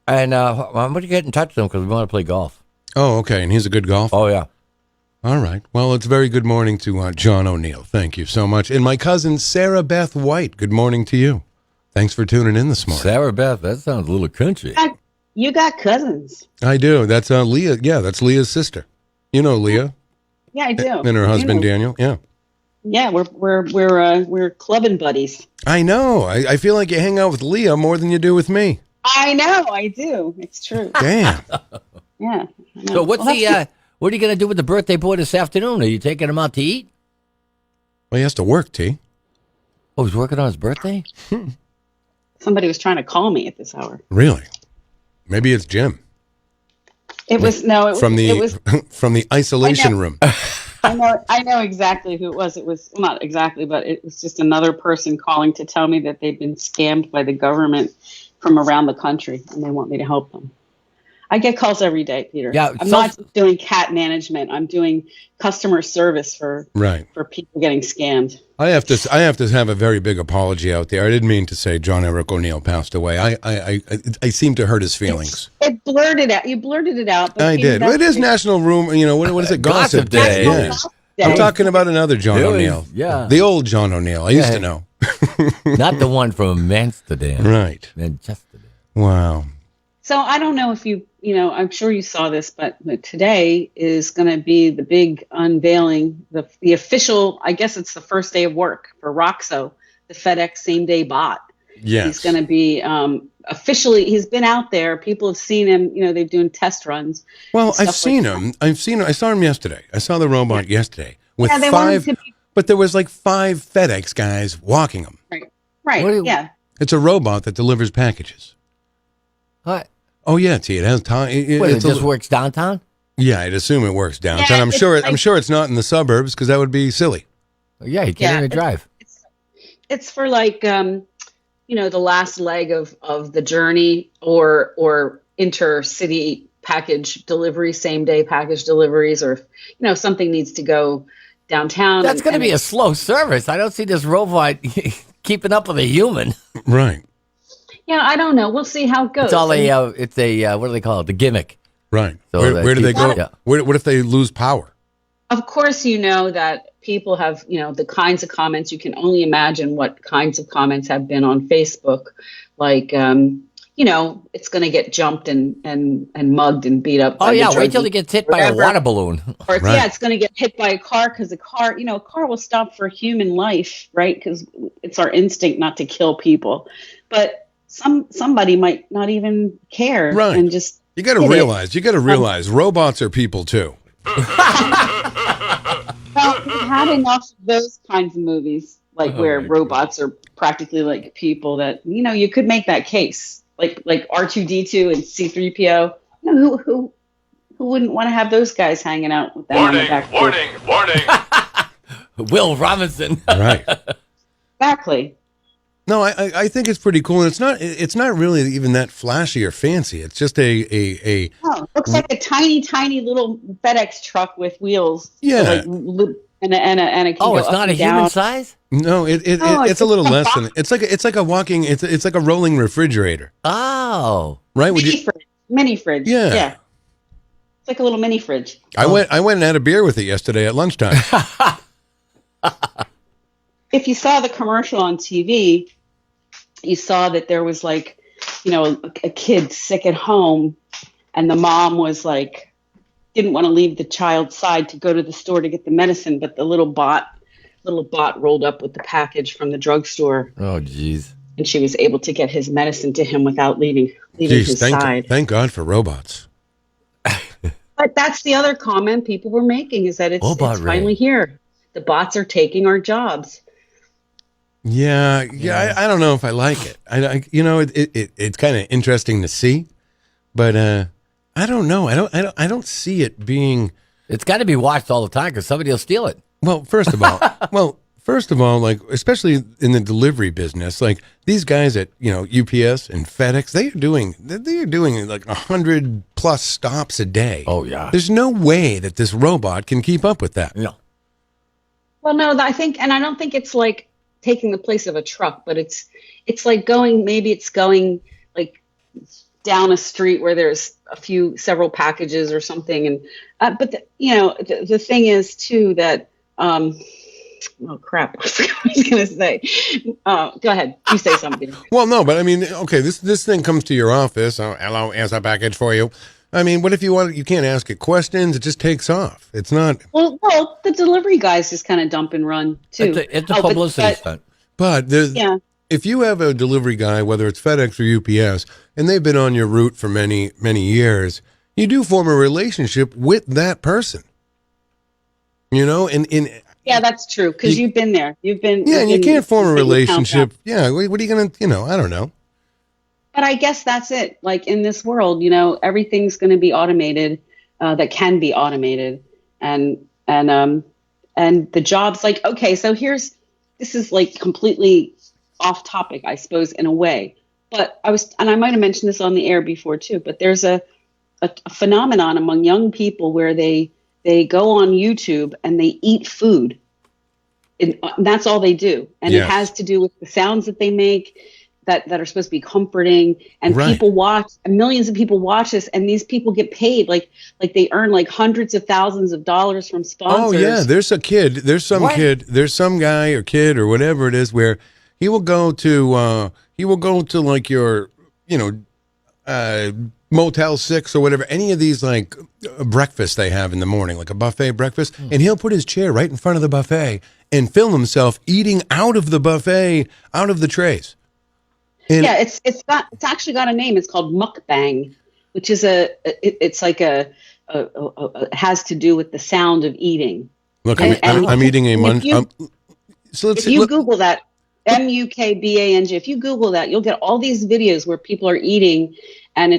And I'm going to get in touch with him because we want to play golf. Oh, okay. And he's a good golfer. Oh, yeah. All right. Well, it's very good morning to John O'Neill. Thank you so much. And my cousin, Sarah Beth White, good morning to you. Thanks for tuning in this morning. Sarah Beth, that sounds a little country. You got cousins. I do. That's Leah. Yeah, that's Leah's sister. You know Leah. Yeah, I do. And her husband Daniel. Yeah. Yeah, we're clubbing buddies. I know. I feel like you hang out with Leah more than you do with me. I know, I do. It's true. Damn. Yeah. So what are you going to do with the birthday boy this afternoon? Are you taking him out to eat? Well, he has to work, T. Oh, he's working on his birthday? Somebody was trying to call me at this hour. Really? Maybe it's Jim. It was from the it was, from the isolation room. I know exactly who it was. It was, well, not exactly, but it was just another person calling to tell me that they've been scammed by the government from around the country, and they want me to help them. I get calls every day, Peter. Yeah, I'm not just doing cat management. I'm doing customer service for people getting scammed. I have to have a very big apology out there. I didn't mean to say John Eric O'Neill passed away. I seem to hurt his feelings. It blurted out. You blurted it out. But I did. Well, it is National Room. You know what is it? Gossip Day. Yeah. I'm talking about another John O'Neill. Yeah. The old John O'Neill. I used to know. Not the one from Amsterdam. Right. Manchester. Wow. So I don't know if I'm sure you saw this, but today is going to be the big unveiling, the official, I guess it's the first day of work for Roxo, the FedEx same day bot. Yes. He's going to be officially, he's been out there. People have seen him, they're doing test runs. Well, I've seen him. I saw him yesterday. I saw the robot yesterday with 5, but there was like 5 FedEx guys walking him. Right. Yeah. It's a robot that delivers packages. What? Oh yeah, T. It has time. It just works downtown. Yeah, I'd assume it works downtown. Yeah, I'm sure it's not in the suburbs because that would be silly. Yeah, you can't even drive. It's for like the last leg of the journey or intercity package delivery, same day package deliveries, or if something needs to go downtown. That's going to be a slow service. I don't see this robot keeping up with a human. Right. Yeah, I don't know. We'll see how it goes. It's all it's a what do they call it? The gimmick. Right. So where do they go? Yeah. What if they lose power? Of course, you know that people have, the kinds of comments. You can only imagine what kinds of comments have been on Facebook. Like, it's going to get jumped and mugged and beat up. Oh, yeah. Wait till it gets hit by a water balloon. Or, yeah, it's going to get hit by a car because a car will stop for human life, right? Because it's our instinct not to kill people. But somebody might not even care. Right. And just you got to realize robots are people too. Well, we've had enough of those kinds of movies, where robots are practically like people that, you could make that case. Like R2-D2 and C-3PO. Who wouldn't want to have those guys hanging out with them on the back porch? Warning. Will Robinson. Right. Exactly. No, I think it's pretty cool, and it's not really even that flashy or fancy. It's just a looks like a tiny little FedEx truck with wheels. Yeah. And a Oh, it's not a human size? No, it's a little less than it's like a walking it's like a rolling refrigerator. Oh. Right? Mini fridge. Yeah. It's like a little mini fridge. I went and had a beer with it yesterday at lunchtime. If you saw the commercial on TV, you saw that there was a kid sick at home, and the mom was didn't want to leave the child's side to go to the store to get the medicine, but the little bot rolled up with the package from the drugstore. Oh, geez. And she was able to get his medicine to him without leaving his side. Thank God for robots. But that's the other comment people were making, is that it's finally here. The bots are taking our jobs. Yeah. I don't know if I like it. It's kind of interesting to see, but I don't know. I don't see it being. It's got to be watched all the time because somebody will steal it. Well, first of all, especially in the delivery business, these guys at UPS and FedEx, they are doing 100+ stops a day. Oh yeah. There's no way that this robot can keep up with that. No. Well, no, I don't think it's taking the place of a truck, but it's going down a street where there's several packages or something. And, but the thing is too, that, Oh crap! I was going to say. Go ahead. You say something. Well, no, but I mean, okay, this thing comes to your office. Oh, hello, here's a package for you. I mean, what if you want? You can't ask it questions. It just takes off. It's not. Well, the delivery guys just kind of dump and run too. It's a publicity stunt. But if you have a delivery guy, whether it's FedEx or UPS, and they've been on your route for many, many years, you do form a relationship with that person. You know, yeah, that's true because you've been there. And you can't form a relationship. Yeah, what are you gonna? I don't know. But I guess that's it. Like in this world, everything's going to be automated that can be automated, and the jobs. Like, okay, so this is like completely off topic, I suppose, in a way. But I might have mentioned this on the air before too. But there's a phenomenon among young people where they go on YouTube and they eat food, and that's all they do, and it has to do with the sounds that they make. That are supposed to be comforting, and people watch, and millions of people watch this, and these people get paid like they earn like hundreds of thousands of dollars from sponsors. Oh yeah, there's some guy or kid or whatever it is where he will go to like your Motel 6 or whatever, any of these like breakfasts they have in the morning, like a buffet breakfast, and he'll put his chair right in front of the buffet and film himself eating out of the buffet, out of the trays. And it's actually got a name. It's called mukbang, which is it has to do with the sound of eating. Look, I'm eating a munch. If you Google that, mukbang, if you Google that, you'll get all these videos where people are eating, and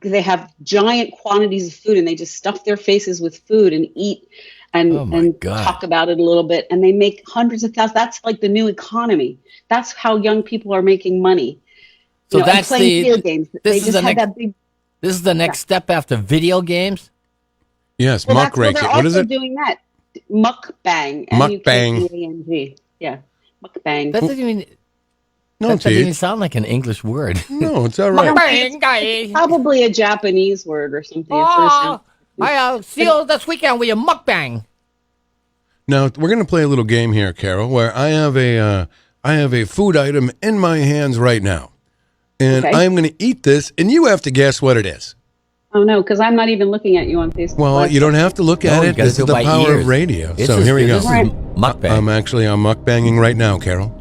they have giant quantities of food, and they just stuff their faces with food and eat. And talk about it a little bit, and they make hundreds of thousands. That's like the new economy. That's how young people are making money. So that's playing video games. This is the next step after video games. Yes, well, muck raking. What is it? Doing that mukbang. Mukbang. Yeah, mukbang. That doesn't even sound like an English word. No, it's all right. It's probably a Japanese word or something. I'll see you this weekend with your mukbang. Now we're going to play a little game here, Carol, where I have a food item in my hands right now, and I'm going to eat this, and you have to guess what it is. Oh no, because I'm not even looking at you on Facebook. Well, you don't have to look at it. This is the power of radio. So here we go. Mukbang. I'm mukbanging right now, Carol.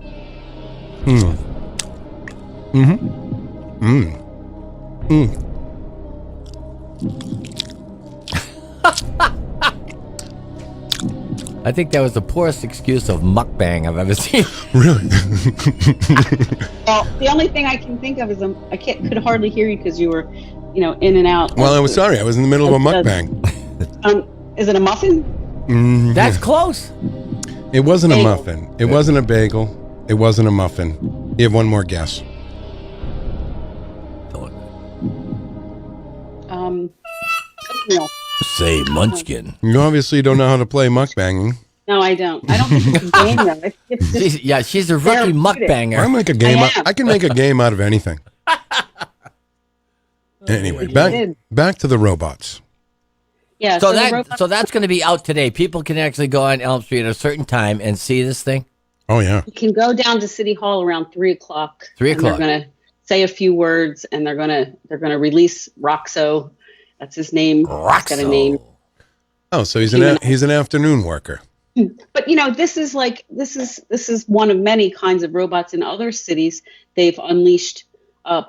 I think that was the poorest excuse of mukbang I've ever seen. Really? Well, the only thing I can think of is I could hardly hear you because you were, in and out. Well, I was sorry. I was in the middle of a mukbang. Is it a muffin? That's close. It wasn't a muffin. It wasn't a bagel. It wasn't a muffin. You have one more guess. No. Say munchkin. You obviously don't know how to play mukbanging. No, I don't. I don't think it's a game though. It's just she's a rookie mukbanger. I make a game. I can make a game out of anything. Anyway, back to the robots. Yeah. So that's going to be out today. People can actually go on Elm Street at a certain time and see this thing. Oh yeah. You can go down to City Hall around 3:00. 3:00. They're going to say a few words, and they're going to release Roxo. That's his name. Roxo. He's got a name. Oh, so he's an afternoon worker. But this is one of many kinds of robots in other cities. They've unleashed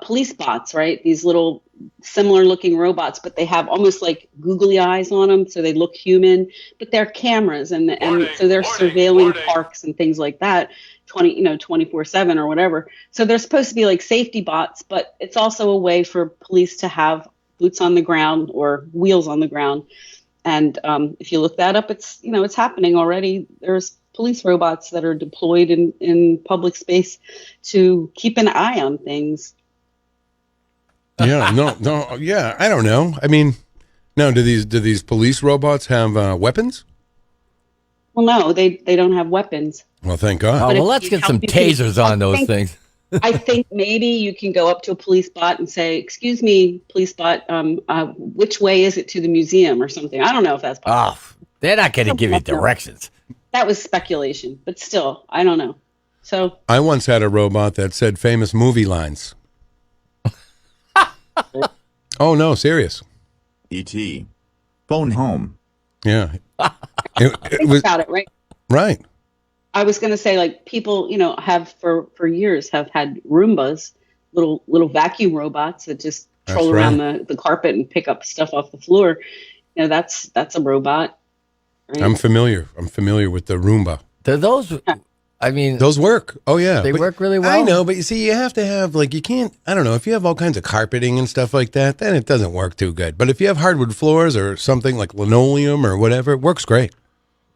police bots, right? These little similar looking robots, but they have almost like googly eyes on them, so they look human. But they're cameras, and so they're surveilling parks and things like that, 24/7 or whatever. So they're supposed to be like safety bots, but it's also a way for police to have boots on the ground or wheels on the ground. And if you look that up, it's happening already. There's police robots that are deployed in public space to keep an eye on things. Yeah, no, yeah, I don't know. I mean, now do these police robots have weapons? Well, no, they don't have weapons. Well, thank God. Oh, well, let's get some tasers on those things. I think maybe you can go up to a police bot and say, "Excuse me, police bot, which way is it to the museum?" or something. I don't know if that's possible. Oh, they're not going to give you directions. that was speculation, but still, I don't know. So I once had a robot that said famous movie lines. Oh, no, serious. E.T. Phone home. Yeah. think about it, right? Right. I was going to say, like, people, have for years have had Roombas, little vacuum robots that just troll around the carpet and pick up stuff off the floor. That's a robot. Right? I'm familiar with the Roomba. Do those, I mean, Those work. Oh, yeah. they work really well. I know, but you see, you have to have, like, you can't, I don't know, if you have all kinds of carpeting and stuff like that, then it doesn't work too good. But if you have hardwood floors or something like linoleum or whatever, it works great.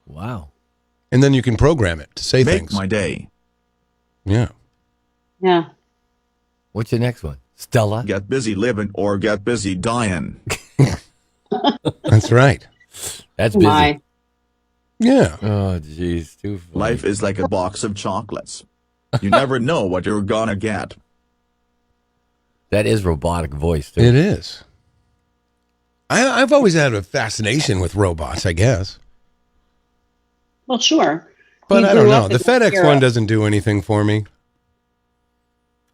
Wow. And then you can program it to say Make things. my day. Yeah. Yeah. What's your next one? Stella? Get busy living or get busy dying. That's right. That's busy. My. Yeah. Oh, jeez. Too funny. Life is like a box of chocolates. You never know what you're gonna get. That is robotic voice, too. It is. I've always had a fascination with robots, I guess. Well, sure. But You I don't grew know. up The in FedEx era. one doesn't do anything for me.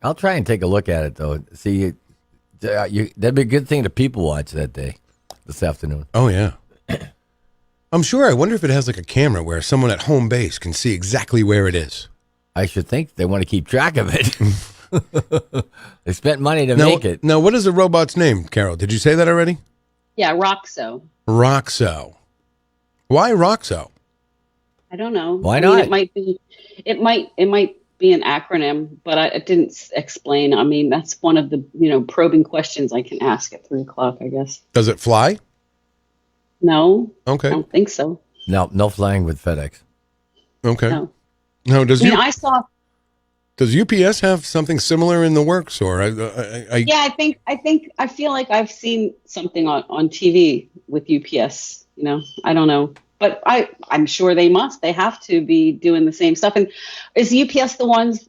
I'll try and take a look at it, though. See, that'd be a good thing to people watch that day, this afternoon. Oh, yeah. I'm sure. I wonder if it has like a camera where someone at home base can see exactly where it is. I should think they want to keep track of it. They spent money to make it. Now, what is the robot's name, Carol? Did you say that already? Yeah, Roxo. Roxo. Why Roxo? I don't know. Why I mean, not? it might be an acronym, but it didn't explain. I mean, that's one of the probing questions I can ask at 3:00, I guess. Does it fly? No, Okay. I don't think so. No flying with FedEx. Okay. No. No, does I mean, I saw. does UPS have something similar in the works, or Yeah, I feel like I've seen something on TV with UPS. I don't know, but I'm sure they must. They have to be doing the same stuff. And is UPS the ones?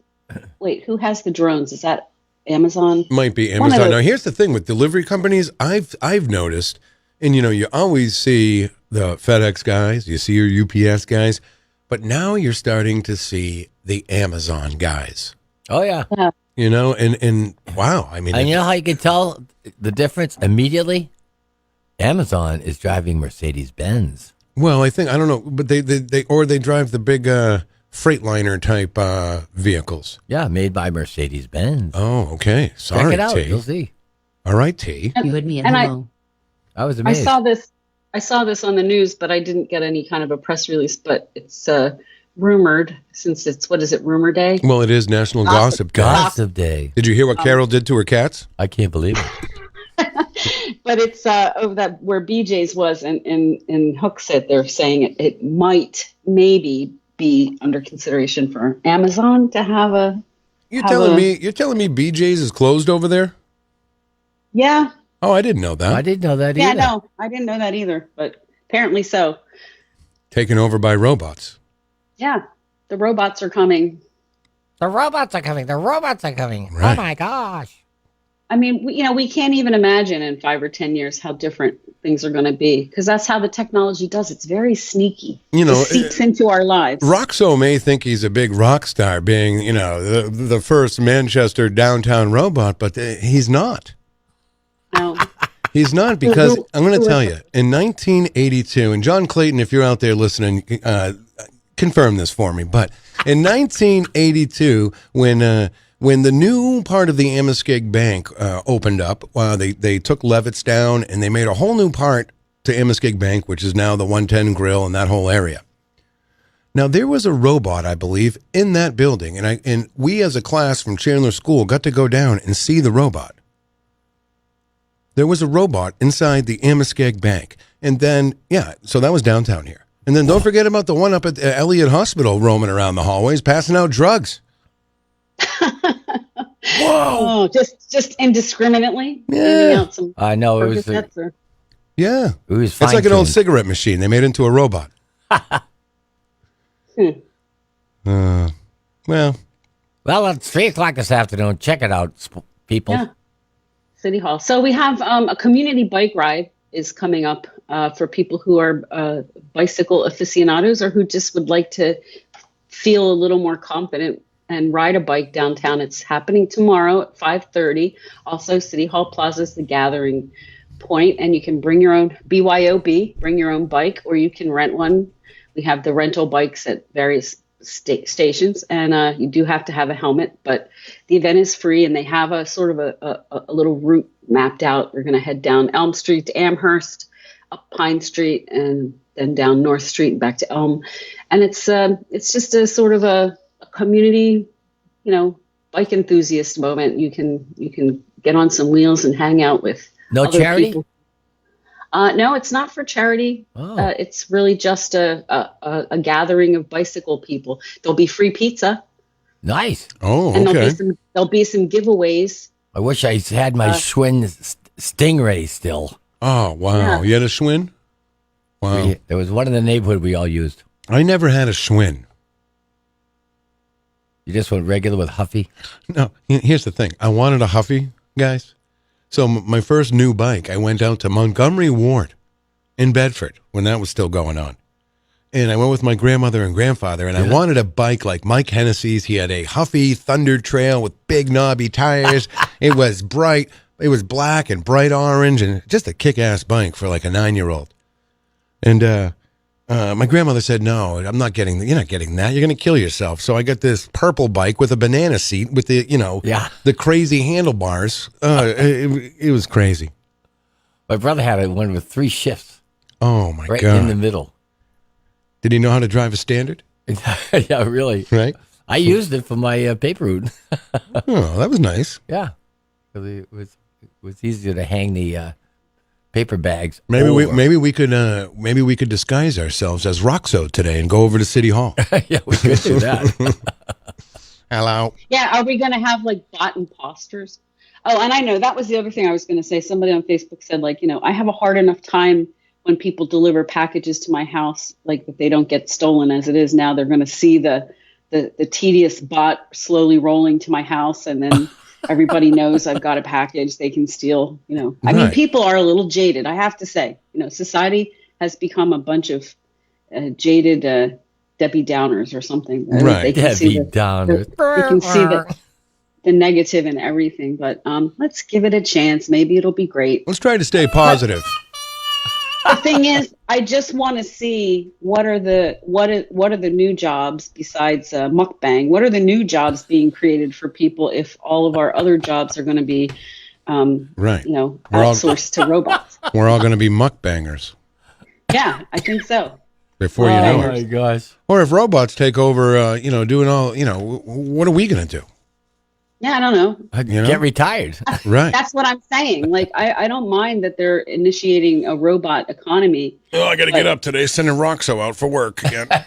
Wait, who has the drones? Is that Amazon? might be One of Amazon? those. Now, here's the thing with delivery companies. I've noticed, and you always see the FedEx guys, you see your UPS guys, but now you're starting to see the Amazon guys. Oh, yeah. And wow, I mean, And you know how you can tell the difference immediately? Amazon is driving Mercedes-Benz. well, I don't know, but they drive the big Freightliner type vehicles. Yeah, made by Mercedes-Benz. Oh, okay. Check Sorry, it out. T. You'll see. All right, T. You heard me at And hello. I was I amazed. saw this on the news, but I didn't get any kind of a press release. But it's rumored, since it's Rumor Day. Well, it is National Gossip Day. Gossip Day. Did you hear what Carol did to her cats? I can't believe it. But it's over that where BJ's was and Hooksett. They're saying it might maybe be under consideration for Amazon to have a. You're telling me BJ's is closed over there? Yeah, Oh, I didn't know that. I didn't know that yeah, either. no, I didn't know that either, but apparently so. Taken over by robots. Yeah, the robots are coming. The robots are coming. The robots are coming. Right. Oh, my gosh. I mean, we can't even imagine in 5 or 10 years how different things are going to be, because that's how the technology does. It's very sneaky. It seeps into our lives. Roxo may think he's a big rock star, being the first Manchester downtown robot, but he's not. No. He's not, because I'm going to tell you, in 1982, and John Clayton, if you're out there listening, confirm this for me, but in 1982, when the new part of the Amoskeag Bank opened up, they took Levitt's down and they made a whole new part to Amoskeag Bank, which is now the 110 Grill and that whole area. Now, there was a robot, I believe, in that building, and we as a class from Chandler School got to go down and see the robot. There was a robot inside the Amoskeag Bank. And then, so that was downtown here. And then don't forget about the one up at Elliott Hospital roaming around the hallways, passing out drugs. Oh, just indiscriminately. Yeah. handing out some I know. It was Percocets or- Yeah. It was It's like an old fine-tuned. cigarette machine. They made into a robot. Well, Well, it's 3 o'clock this afternoon. Check it out, people. Yeah. City Hall. So we have a community bike ride. is coming up for people who are bicycle aficionados or who just would like to feel a little more confident and ride a bike downtown. It's happening tomorrow at 5:30. Also, City Hall Plaza is the gathering point, and you can bring your own BYOB, bring your own bike, or you can rent one. We have the rental bikes at various stations, and you do have to have a helmet, but the event is free, and they have a sort of a little route mapped out. We're going to head down Elm Street to Amherst, up Pine Street, and then down North Street and back to Elm. And it's just a sort of a community, bike enthusiast moment. You can get on some wheels and hang out with No other charity? people. No, it's not for charity. Oh. It's really just a gathering of bicycle people. There'll be free pizza, Nice. Oh, and okay. there'll be some giveaways. I wish I had my Schwinn Stingray still. Oh, wow. Yeah. You had a Schwinn? Wow. There was one in the neighborhood we all used. I never had a Schwinn. You just went regular with Huffy? No, here's the thing. I wanted a Huffy, guys. So my first new bike, I went out to Montgomery Ward in Bedford when that was still going on. And I went with my grandmother and grandfather, and I wanted a bike like Mike Hennessy's. He had a Huffy Thunder Trail with big knobby tires. It was bright. It was black and bright orange, and just a kick-ass bike for like a 9-year-old. And my grandmother said, "No, I'm not getting. You're not getting that. You're going to kill yourself." So I got this purple bike with a banana seat with the, the crazy handlebars. It was crazy. My brother had one with 3 shifts. Oh my right God! in the middle. Did he know how to drive a Standard? Yeah, really. Right. I used it for my paper route. Oh, that was nice. Yeah, it was easier to hang the paper bags. Maybe over. we could disguise ourselves as Roxo today and go over to City Hall. Yeah, we could do that. Hello. Yeah, are we going to have like bot imposters? Oh, and I know that was the other thing I was going to say. Somebody on Facebook said, I have a hard enough time when people deliver packages to my house, like that they don't get stolen as it is now. They're going to see the tedious bot slowly rolling to my house, and then everybody knows I've got a package they can steal. I mean, people are a little jaded, I have to say. Society has become a bunch of jaded Debbie Downers or something. Right. They can see Downers. they can see the negative in everything, but let's give it a chance. Maybe it'll be great. Let's try to stay positive. The thing is, I just want to see what are the new jobs besides mukbang. What are the new jobs being created for people if all of our other jobs are going to be, outsourced to robots? We're all going to be mukbangers Yeah, I think so. before you know Oh my it. gosh! Or if robots take over, doing all, what are we going to do? Yeah, I don't know. Get retired. Right. That's what I'm saying. Like, I don't mind that they're initiating a robot economy. Oh, I got to get up today, sending Roxo out for work again. I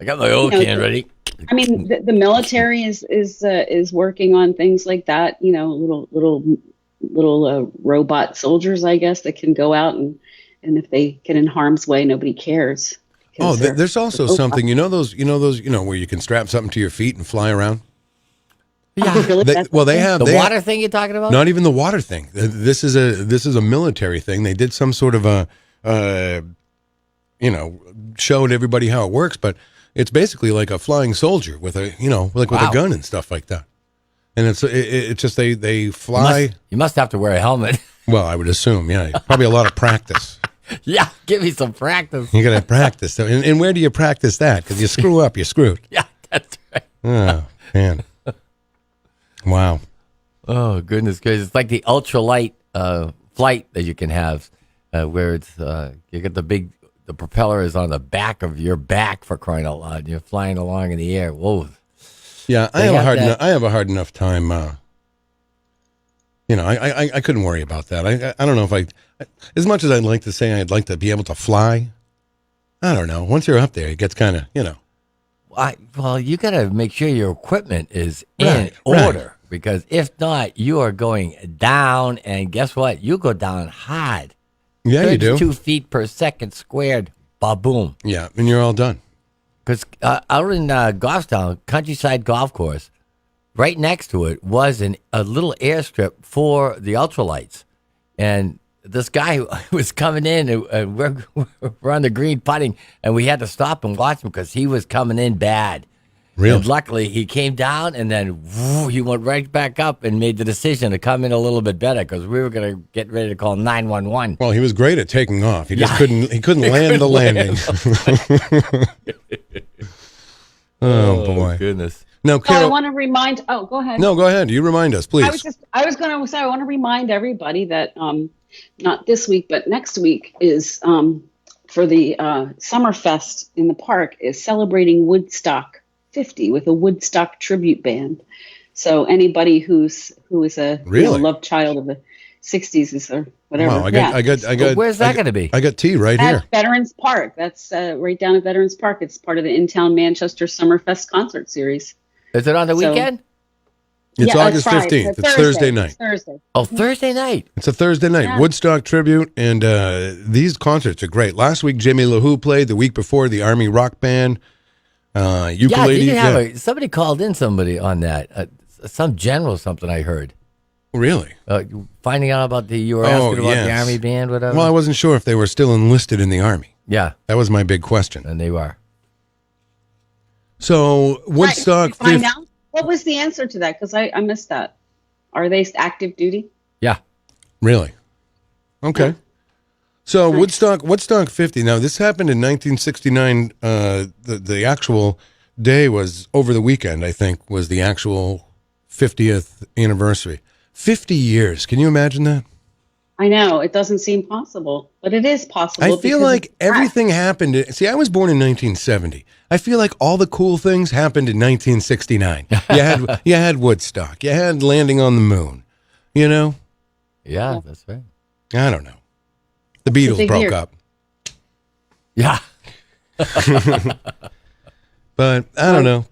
got my old can ready. I mean, the military is working on things like that. Little robot soldiers, I guess, that can go out and if they get in harm's way, nobody cares. Oh, there's also something. Those where you can strap something to your feet and fly around. Yeah. They have The water thing you're talking about? Not even the water thing. This is a military thing. They did some sort of showed everybody how it works, but it's basically like a flying soldier with a with a gun and stuff like that. And it's just they fly. You must have to wear a helmet. Well, I would assume, yeah, probably a lot of practice. Yeah, give me some practice. You got to practice. And where do you practice that? Because you screw up, you're screwed. Yeah, that's right. Oh man. Wow. Oh, goodness gracious. It's like the ultralight flight that you can have where it's you get the propeller is on the back of your back, for crying out loud. You're flying along in the air. Whoa. Yeah, I have a hard enough time. I couldn't worry about that. I don't know if as much as I'd like to say I'd like to be able to fly, I don't know. Once you're up there, it gets kind of, Well, you got to make sure your equipment is in order, because if not, you are going down, and guess what? You go down hard. Yeah, you do. 2 feet per second squared. Ba-boom. Yeah, and you're all done. Because out in Goffstown, Countryside Golf Course, right next to it was a little airstrip for the ultralights. And this guy was coming in, and we're on the green putting, and we had to stop and watch him because he was coming in bad. Really? And luckily, he came down, and then he went right back up and made the decision to come in a little bit better because we were going to get ready to call 911. Well, he was great at taking off. He just couldn't land the landing. Oh, boy. Goodness. Now, So I Carol. want to remind. Oh, go ahead. No, go ahead. You remind us, please. I was going to say I want to remind everybody that not this week but next week is for the Summerfest in the park is celebrating Woodstock 50 with a Woodstock tribute band. So anybody who is a love child of the 60s or whatever. Wow, I got. Where's that going to be? I got tea right At here. Veterans Park. That's right down at Veterans Park. It's part of the In Town Manchester Summerfest concert series. Is it on the weekend? It's Yeah, August Friday. 15th. It's Thursday night. It's Thursday. Oh, Thursday night. It's a Thursday night. Yeah. Woodstock tribute, and these concerts are great. Last week, Jimmy LaHoo played. The week before, the Army Rock Band. Ukulele. Somebody called in somebody on that. Some general something I heard. Really? Finding out about you were asking about the yes. Army band, whatever. Well, I wasn't sure if they were still enlisted in the Army. Yeah, That was my big question. and they were. So, Woodstock Right. Did you find 50. out? What was the answer to that? Because I missed that. Are they active duty? Yeah. Really? Okay. So Woodstock 50. Now this happened in 1969. The actual day was over the weekend. I think was the actual 50th anniversary. 50 years. Can you imagine that? I know it doesn't seem possible, but it is possible. I feel because like it's everything happened. See, I was born in 1970. I feel like all the cool things happened in 1969. You had Woodstock. You had landing on the moon. You know, Yeah, that's right. I don't know. The a Beatles big broke year. up. Yeah. But I don't know.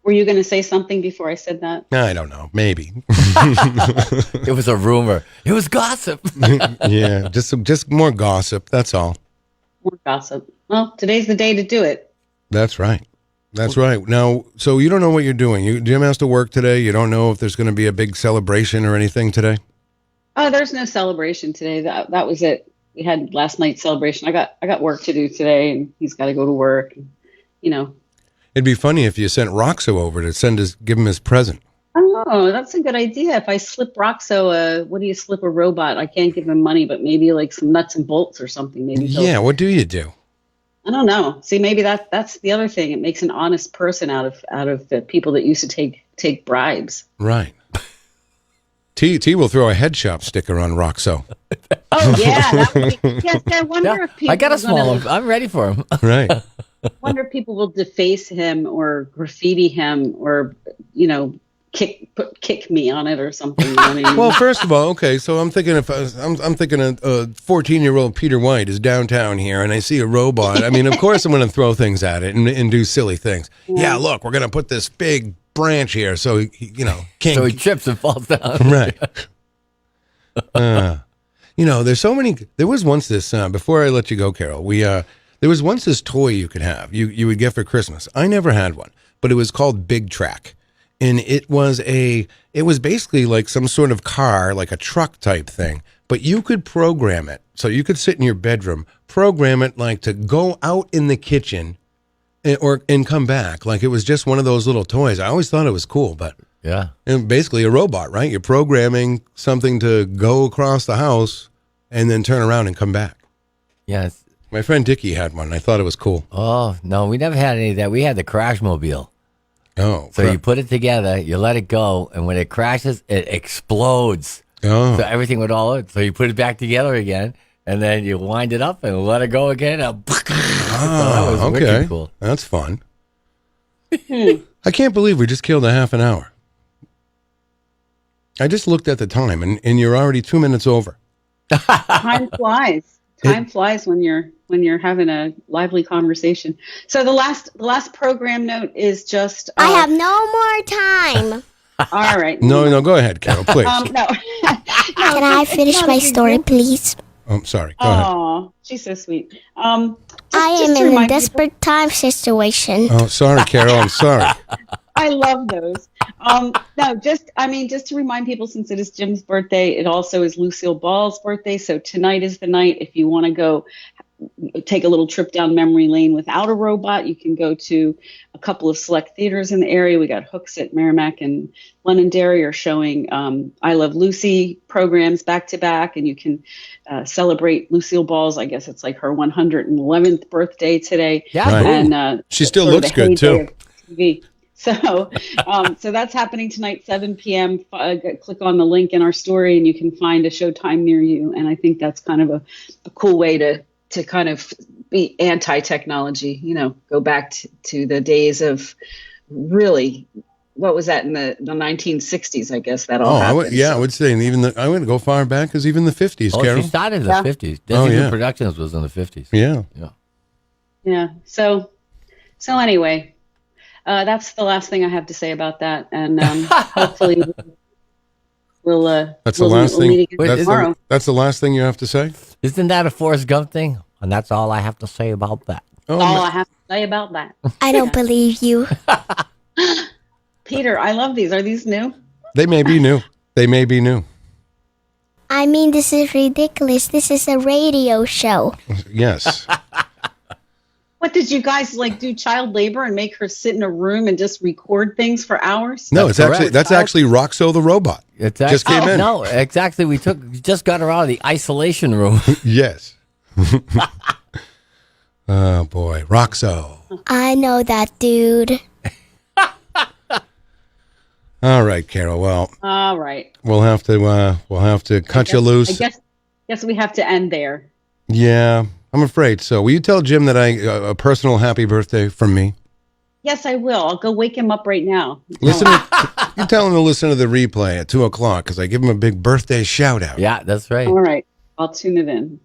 Were you going to say something before I said that? I don't know. Maybe. It was a rumor. It was gossip. Yeah, just more gossip. That's all. More gossip. Well, today's the day to do it. That's right. That's right. Now, so you don't know what you're doing. Jim has to work today. You don't know if there's going to be a big celebration or anything today. Oh, there's no celebration today. That was it. We had last night's celebration. I got work to do today, and he's got to go to work. And, you know. It'd be funny if you sent Roxo over to give him his present. Oh, that's a good idea. If I slip Roxo what do you slip a robot? I can't give him money, but maybe like some nuts and bolts or something. Maybe. Yeah. What do you do? I don't know. See, maybe that's the other thing. It makes an honest person out of the people that used to take bribes. Right. T will throw a head shop sticker on Roxo. Oh yeah, that would be, yes. I wonder if people. I got a are small gonna- one. I'm ready for him. Right. wonder if people will deface him or graffiti him or kick me on it or something. I mean, Well, first of all, okay, so I'm thinking if I'm thinking a 14-year-old Peter White is downtown here, and I see a robot. I mean, of course, I'm going to throw things at it and do silly things. Yeah, look, we're going to put this big branch here, so he can't. So he trips and falls down. Right. There's so many. There was once this. Before I let you go, Carol, there was once this toy you could have. You would get for Christmas. I never had one, but it was called Big Track. And it was basically like some sort of car, like a truck type thing, but you could program it. So you could sit in your bedroom, program it like to go out in the kitchen and come back. Like it was just one of those little toys. I always thought it was cool, but Yeah. and basically a robot, right? You're programming something to go across the house and then turn around and come back. Yes. My friend Dickie had one. And I thought it was cool. Oh, no, we never had any of that. We had the crash mobile. Oh, So you put it together, you let it go, and when it crashes, it explodes. oh, So everything would so you put it back together again, and then you wind it up and let it go again. So that was okay. wicked cool. That's fun. I can't believe we just killed a half an hour. I just looked at the time, and you're already 2 minutes over. time flies. Time flies when you're having a lively conversation. So the last program note is just. I have no more time. All right. No, go ahead, Carol, please. No. Can I finish my story, please? Oh, sorry. Go ahead. Oh, she's so sweet. I just am to in a remind desperate time situation. Oh, sorry, Carol. I'm sorry. I love those. No, just to remind people, since it is Jim's birthday, it also is Lucille Ball's birthday. So tonight is the night. If you want to go take a little trip down memory lane without a robot, you can go to a couple of select theaters in the area. We got Hooks at Merrimack and Londonderry are showing I Love Lucy programs back to back, and you can celebrate Lucille Ball's, I guess it's like her 111th birthday today. Yeah, Right. And She still sort of looks the good, heyday too. of TV. So that's happening tonight, 7 p.m. Click on the link in our story, and you can find a showtime near you. And I think that's kind of a cool way to kind of be anti-technology. Go back to the days of really, what was that in the 1960s? I guess that all happened. I would say, and I would go far back as even the 50s. Oh, Carol. she started in the 50s. Desi yeah. Productions was in the 50s. Yeah. Yeah. So anyway, that's the last thing I have to say about that. And hopefully we'll That's the last thing. meet again tomorrow. That's the last thing you have to say. Isn't that a Forrest Gump thing? And that's all I have to say about that. Oh, All I have to say about that. I don't believe you. Peter, I love these. Are these new? they may be new. They may be new. I mean, this is ridiculous. This is a radio show. Yes. What, did you guys do child labor and make her sit in a room and just record things for hours? No, That's that's correct. actually Roxo the robot. It's Just came in. No, exactly. We just got her out of the isolation room. Yes. Oh boy, Roxo. I know that dude. All right, Carol. Well, All right. we'll have to cut you loose. I guess we have to end there. Yeah, I'm afraid so. Will you tell Jim that a personal happy birthday from me? Yes, I will. I'll go wake him up right now. You tell him to listen to the replay at 2:00 because I give him a big birthday shout out. Yeah, that's right. All right. I'll tune it in.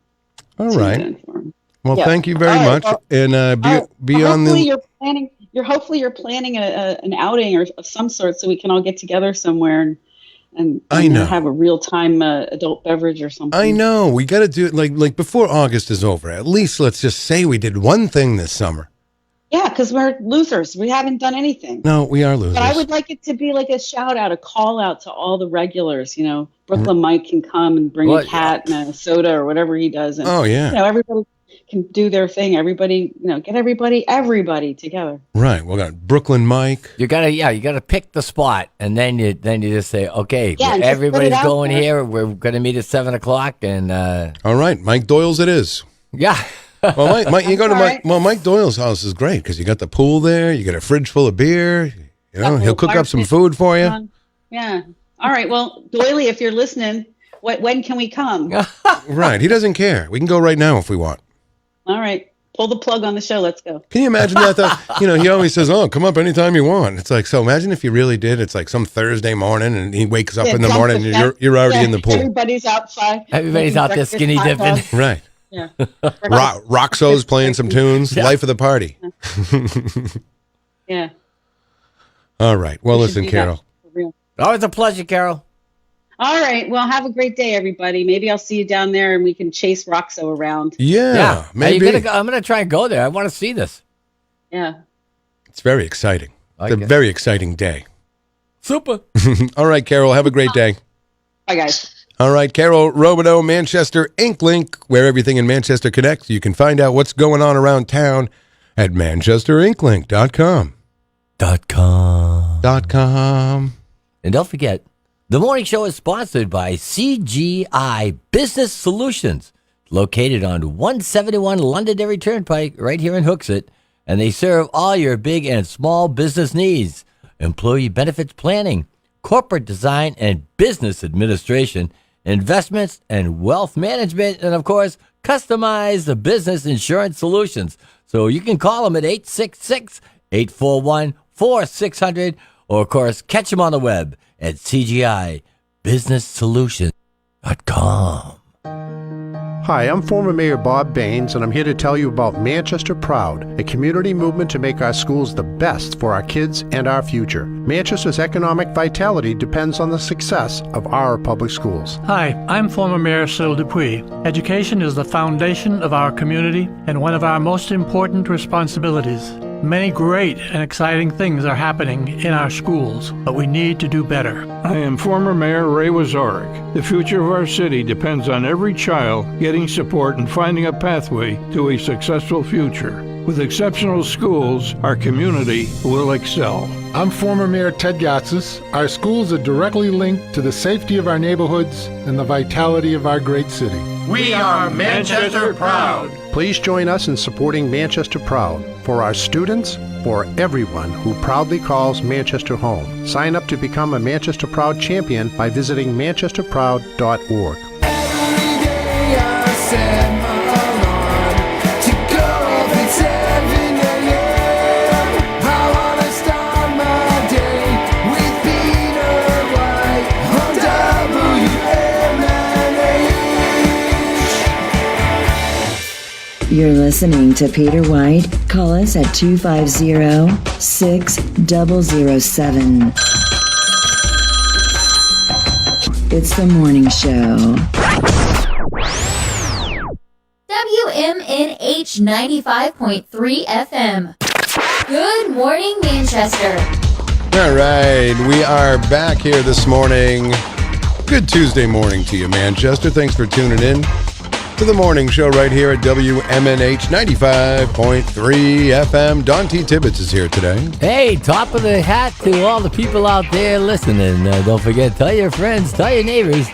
All Tune it right. in for him. Well, Yeah. thank you very All right, much, well, and be on hopefully the. hopefully you're planning an outing or of some sort so we can all get together somewhere and I know. have a real time adult beverage or something. I know we got to do it like before August is over. At least let's just say we did one thing this summer. Yeah, because we're losers. We haven't done anything. No, we are losers. But I would like it to be like a shout out, a call out to all the regulars. Brooklyn Mike can come and bring a cat and a soda or whatever he does. And, Oh, yeah. Everybody can do their thing. Everybody, get everybody together. Right. We got Brooklyn Mike. You gotta pick the spot, and then you just say, okay, Yeah, and just put everybody's it out going there. here. We're gonna meet at 7:00, and All right, Mike Doyle's it is. yeah. Well, Mike, you go to All right. Mike Doyle's house is great because you got the pool there. You got a fridge full of beer. Got a He'll cook up some food for you. Yeah. All right. Well, Doily, if you're listening, when can we come? Right. He doesn't care. We can go right now if we want. All right. Pull the plug on the show. Let's go. Can you imagine that? Though? He always says, "Oh, come up anytime you want." It's like, so imagine if you really did. It's like some Thursday morning, and he wakes up Yeah, in the jump morning, the and fence. you're already Yeah, in the pool. Everybody's outside. Everybody's out there Breakfast, skinny hot dipping. dogs. Right. Yeah. Roxo's playing some tunes. Yeah. Life of the party. Yeah. All right. Well, We should listen, do that Carol. for real. Always a pleasure, Carol. All right. Well, have a great day, everybody. Maybe I'll see you down there and we can chase Roxo around. Yeah, Are maybe. you I'm gonna try and go there. I want to see this. Yeah. It's very exciting. It's a Okay. very exciting day. Super. All right, Carol. Have a great day. Bye, guys. All right, Carol Robideau, Manchester Ink Link, where everything in Manchester connects. You can find out what's going on around town at manchesterinklink.com. .com. And don't forget, the morning show is sponsored by CGI Business Solutions, located on 171 Londonderry Turnpike right here in Hooksett, and they serve all your big and small business needs, employee benefits planning, corporate design and business administration, investments and wealth management, and of course, customized business insurance solutions. So you can call them at 866-841-4600, or of course, catch them on the web at CGIBusinessSolutions.com. Hi, I'm former Mayor Bob Baines, and I'm here to tell you about Manchester Proud, a community movement to make our schools the best for our kids and our future. Manchester's economic vitality depends on the success of our public schools. Hi, I'm former Mayor Cyril Dupuis. Education is the foundation of our community and one of our most important responsibilities. Many great and exciting things are happening in our schools, but we need to do better. I am former Mayor Ray Wazorek. The future of our city depends on every child getting support and finding a pathway to a successful future. With exceptional schools, our community will excel. I'm former Mayor Ted Gatzis. Our schools are directly linked to the safety of our neighborhoods and the vitality of our great city. We are Manchester Proud. Please join us in supporting Manchester Proud for our students, for everyone who proudly calls Manchester home. Sign up to become a Manchester Proud champion by visiting manchesterproud.org. You're listening to Peter White. Call us at 250-6007. It's the morning show. WMNH 95.3 FM. Good morning, Manchester. All right, we are back here this morning. Good Tuesday morning to you, Manchester. Thanks for tuning in to the morning show right here at WMNH 95.3 FM. Don T. Tibbetts is here today. Hey, top of the hat to all the people out there listening. Don't forget, tell your friends, tell your neighbors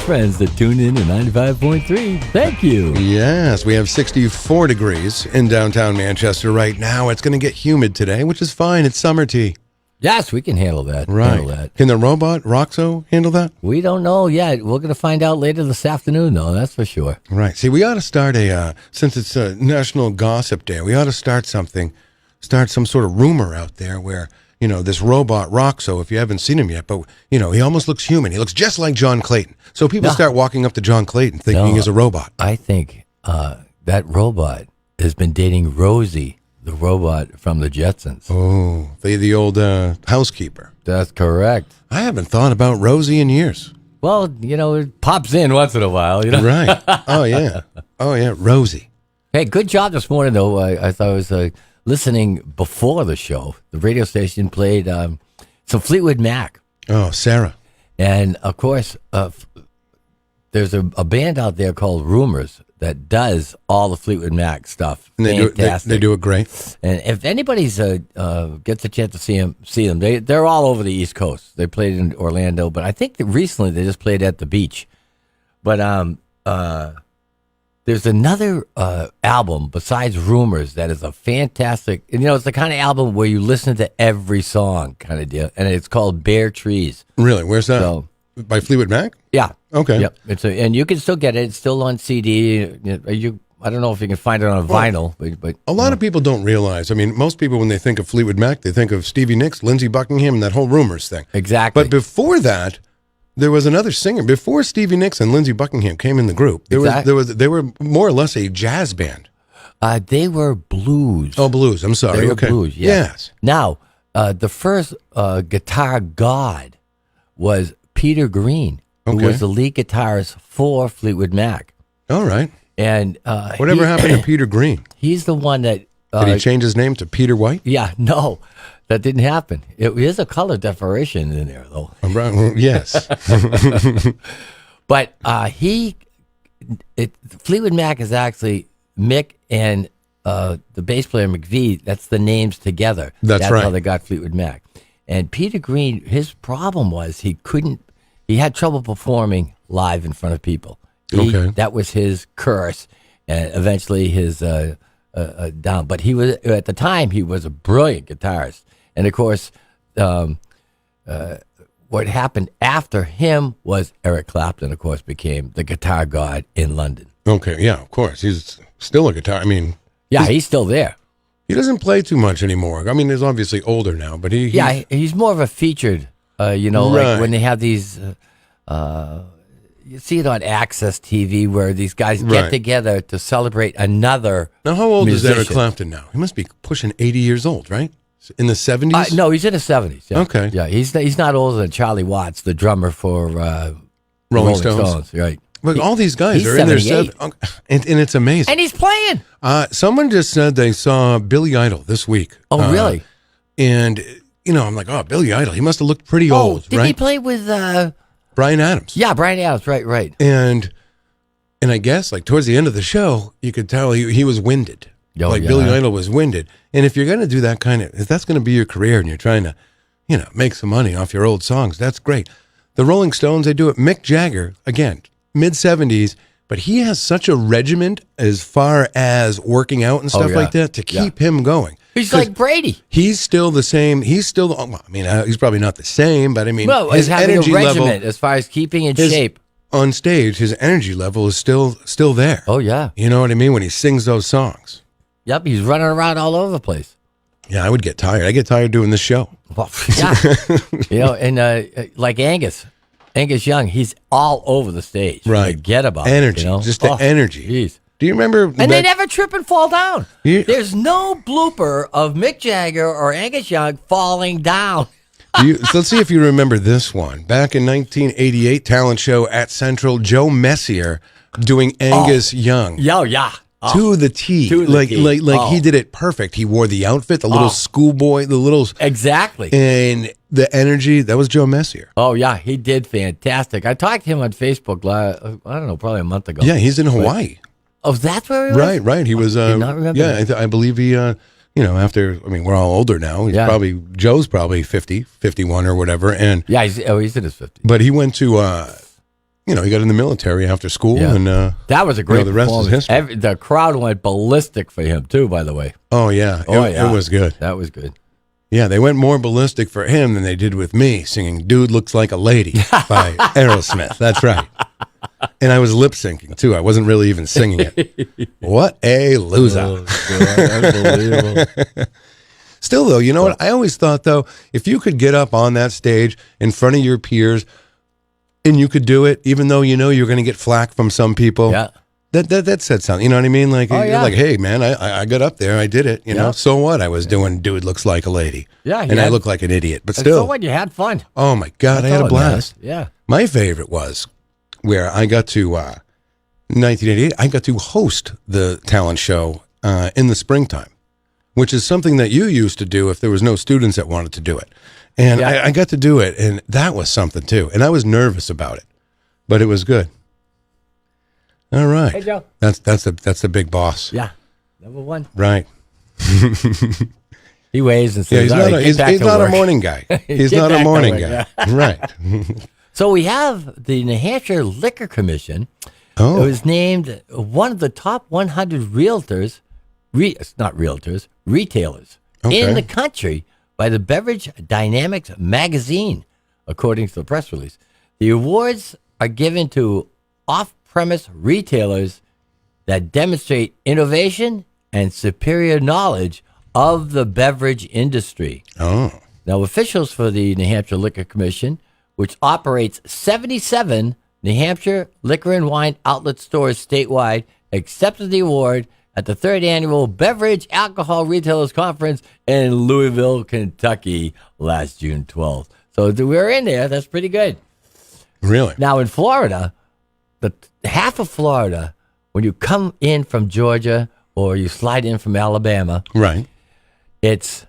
friends to tune in to 95.3. Thank you. Yes, we have 64 degrees in downtown Manchester right now. It's going to get humid today, which is fine. It's summer tea. Yes, we can handle that. Right. Can the robot, Roxo, handle that? We don't know yet. We're going to find out later this afternoon, though. That's for sure. Right. See, we ought to start since it's a National Gossip Day, we ought to start some sort of rumor out there where, this robot, Roxo, if you haven't seen him yet, but, he almost looks human. He looks just like John Clayton. So people start walking up to John Clayton thinking he's a robot. I think that robot has been dating Rosie, the robot from the Jetsons. Oh, the old housekeeper. That's correct. I haven't thought about Rosie in years. Well, it pops in once in a while. Right. Oh, yeah. Rosie. Hey, good job this morning, though. I thought I was listening before the show. The radio station played some Fleetwood Mac. Oh, Sarah. And, of course, there's a band out there called Rumors that does all the Fleetwood Mac stuff. And they do it great. And if anybody's gets a chance to see them, they're all over the East Coast. They played in Orlando, but I think that recently they just played at the beach. But there's another album besides Rumors that is a fantastic, it's the kind of album where you listen to every song kind of deal, and it's called Bare Trees. Really? Where's that? By Fleetwood Mac? Yeah. Okay. Yep. And you can still get it. It's still on CD. I don't know if you can find it on vinyl, but a lot of people don't realize. I mean, most people when they think of Fleetwood Mac, they think of Stevie Nicks, Lindsey Buckingham, and that whole Rumors thing. Exactly. But before that, there was another singer. Before Stevie Nicks and Lindsey Buckingham came in the group, they were more or less a jazz band. They were blues. Oh, blues. I'm sorry. They were okay. blues. Yes. Now, the first guitar god was Peter Green, who was the lead guitarist for Fleetwood Mac. All right. And whatever happened to Peter Green? He's the one that did he change his name to Peter White? Yeah, no, that didn't happen. It is a color decoration in there, though. Yes. But Fleetwood Mac is actually Mick and the bass player McVie. That's the names together. That's right. How they got Fleetwood Mac. And Peter Green, his problem was he had trouble performing live in front of people. That was his curse, and eventually his down. But at the time, he was a brilliant guitarist. And of course, what happened after him was Eric Clapton, of course, became the guitar god in London. Okay, yeah, of course. He's still a guitar. I mean, he's still there. He doesn't play too much anymore. I mean, he's obviously older now, but he's more of a featured. Like when they have these, you see it on Access TV where these guys get together to celebrate another. Now, how old musician. is Eric Clapton now? He must be pushing 80 years old, right? In the 70s? No, he's in his 70s. Yeah. Okay. Yeah, he's not older than Charlie Watts, the drummer for Rolling Stones. Right. But all these guys he's are in their 78. and it's amazing. And he's playing. Someone just said they saw Billy Idol this week. Oh, really? And, I'm like, oh, Billy Idol. He must have looked pretty old, did right? he play with Bryan Adams. Yeah, Bryan Adams. Right. And I guess, like, towards the end of the show, you could tell he was winded. Oh, like, yeah. Billy Idol was winded. And if you're going to do that if that's going to be your career and you're trying to, make some money off your old songs, that's great. The Rolling Stones, they do it. Mick Jagger, again, mid-70s, but he has such a regiment as far as working out and stuff like that to keep him going. He's like Brady. He's still the same. He's still, he's probably not the same, but his having energy a regiment level, as far as keeping in shape. On stage, his energy level is still there. Oh, yeah. You know what I mean? When he sings those songs. Yep, he's running around all over the place. Yeah, I would get tired. I get tired doing this show. Well, yeah. And like Angus Young, he's all over the stage. Right. Forget about energy. it. Just the energy. Geez. Do you remember? And they never trip and fall down. Yeah. There's no blooper of Mick Jagger or Angus Young falling down. So let's see if you remember this one. Back in 1988, talent show at Central, Joe Messier doing Angus Young. Yeah. To the T. Like he did it perfect. He wore the outfit, the little schoolboy, the little... Exactly. And the energy, that was Joe Messier. Oh, yeah, he did fantastic. I talked to him on Facebook, I don't know, probably a month ago. Yeah, he's in Hawaii. Oh, that's where he was? Right. He was... I did not remember that. I believe he... after... we're all older now. Joe's probably 50, 51 or whatever. And yeah, he's in his 50s. But he went to... he got in the military after school, and that was a great the rest is history. The crowd went ballistic for him too. By the way. Oh yeah, it was good. That was good. Yeah, they went more ballistic for him than they did with me singing "Dude Looks Like a Lady" by Aerosmith. That's right. And I was lip syncing too. I wasn't really even singing it. What a loser! Oh, God, unbelievable. Still though, you know what? I always thought though, if you could get up on that stage in front of your peers. And you could do it, even though you're going to get flack from some people. Yeah, that said something. You know what I mean? Like, you're like, hey, man, I got up there, I did it. You know, so what? I was doing "Dude Looks Like a Lady." Yeah, and I look like an idiot, but still. So what? You had fun. Oh my God, I had a blast. Yeah. My favorite was where I got to 1988. I got to host the talent show in the springtime, which is something that you used to do if there was no students that wanted to do it. And I got to do it, and that was something too. And I was nervous about it, but it was good. All right, hey Joe, that's the big boss. Yeah, number one. Right. He waves and says, he's not a morning guy. He's not a morning guy. Right. So we have the New Hampshire Liquor Commission. Oh, it was named one of the top 100 retailers in the country by the Beverage Dynamics magazine, according to the press release. The awards are given to off-premise retailers that demonstrate innovation and superior knowledge of the beverage industry. Oh. Now, officials for the New Hampshire Liquor Commission, which operates 77 New Hampshire liquor and wine outlet stores statewide, accepted the award at the 3rd Annual Beverage Alcohol Retailers Conference in Louisville, Kentucky, last June 12th. So we're in there. That's pretty good. Really? Now, in Florida, half of Florida, when you come in from Georgia or you slide in from Alabama, right, it's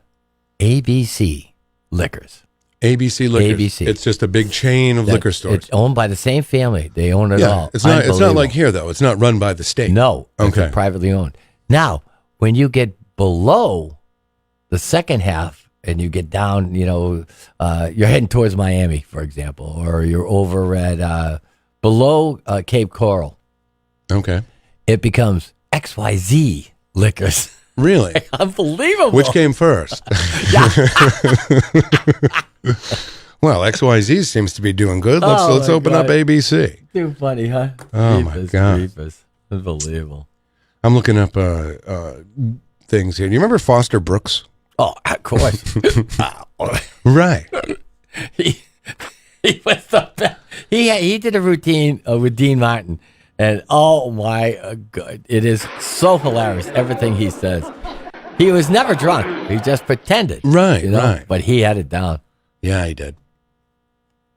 ABC Liquors. ABC Liquors. ABC. It's just a big chain of liquor stores. It's owned by the same family. They own it all. It's not like here, though. It's not run by the state. No. Okay. It's privately owned. Now, when you get below the second half and you get down, you're heading towards Miami, for example, or you're over at below Cape Coral. Okay. It becomes XYZ Liquors. Really? Unbelievable. Which came first? Well, XYZ seems to be doing good. Let's open up ABC. Too funny, huh? Oh, my God. Unbelievable. I'm looking up things here. Do you remember Foster Brooks? Oh, of course. Right. He was the best. He did a routine with Dean Martin. And oh my God, it is so hilarious, everything he says. He was never drunk. He just pretended. Right, right. But he had it down. Yeah, he did.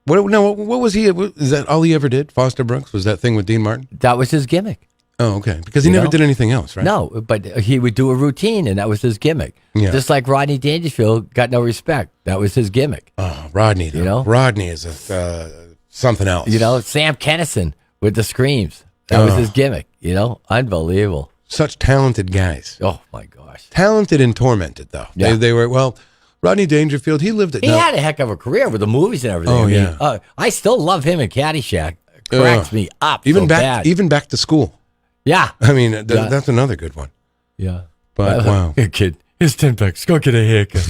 What was he? Is that all he ever did? Foster Brooks? Was that thing with Dean Martin? That was his gimmick. Oh, okay. Because he never did anything else, right? No, but he would do a routine, and that was his gimmick. Yeah. Just like Rodney Dangerfield got no respect. That was his gimmick. Oh, Rodney, though. Rodney is something else. Sam Kennison with the screams. That was his gimmick, Unbelievable. Such talented guys. Oh, my gosh. Talented and tormented, though. Yeah. They were, Rodney Dangerfield, he lived it. He had a heck of a career with the movies and everything. Oh, yeah. I still love him in Caddyshack. Cracks me up even bad. Back to School. Yeah. I mean, that's another good one. Yeah. But, wow. Hey, kid, here's $10. Go get a haircut.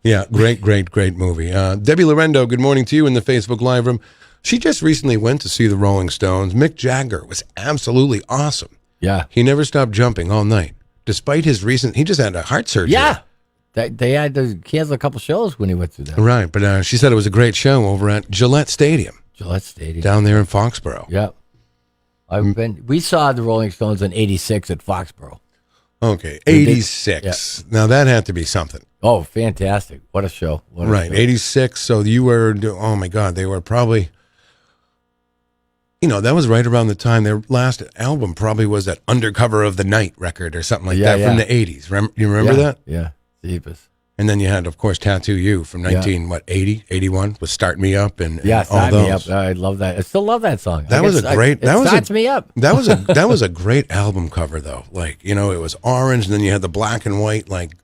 Yeah, great movie. Debbie Lorendo, good morning to you in the Facebook Live room. She just recently went to see the Rolling Stones. Mick Jagger was absolutely awesome. Yeah. He never stopped jumping all night, despite his he just had a heart surgery. Yeah. They had to cancel a couple shows when he went through that. Right, but she said it was a great show over at Gillette Stadium. Down there in Foxborough. Yep. We saw the Rolling Stones in '86 at Foxborough. Okay, 86. Yeah. Now that had to be something. Oh, fantastic. What a show. Right, 86. So you were, oh my God, they were probably, that was right around the time their last album probably was that Undercover of the Night record or something like that from the 80s. You remember that? Yeah, Jeepers. And then you had, of course, Tattoo You from 80, 81 with Start Me Up and Start Me Up. I love that. I still love that song. That was a great. It starts me up. That was a great album cover though. Like it was orange, and then you had the black and white, like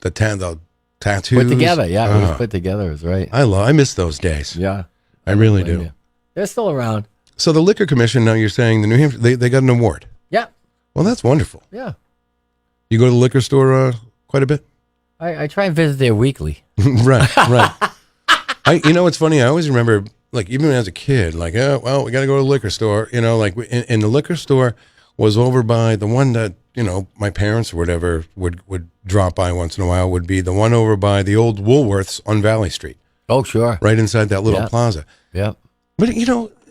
the tattoos put together. Yeah, it was put together. It was right. I miss those days. Yeah, I really do. They're still around. So the Liquor Commission. Now you're saying the New Hampshire they got an award. Yeah. Well, that's wonderful. Yeah. You go to the liquor store quite a bit. I try and visit there weekly. Right. It's funny. I always remember, like, even as a kid, like, we got to go to the liquor store. Like, in the liquor store was over by the one that, my parents or whatever would drop by once in a while, would be the one over by the old Woolworths on Valley Street. Oh, sure. Right inside that little plaza. Yeah. But,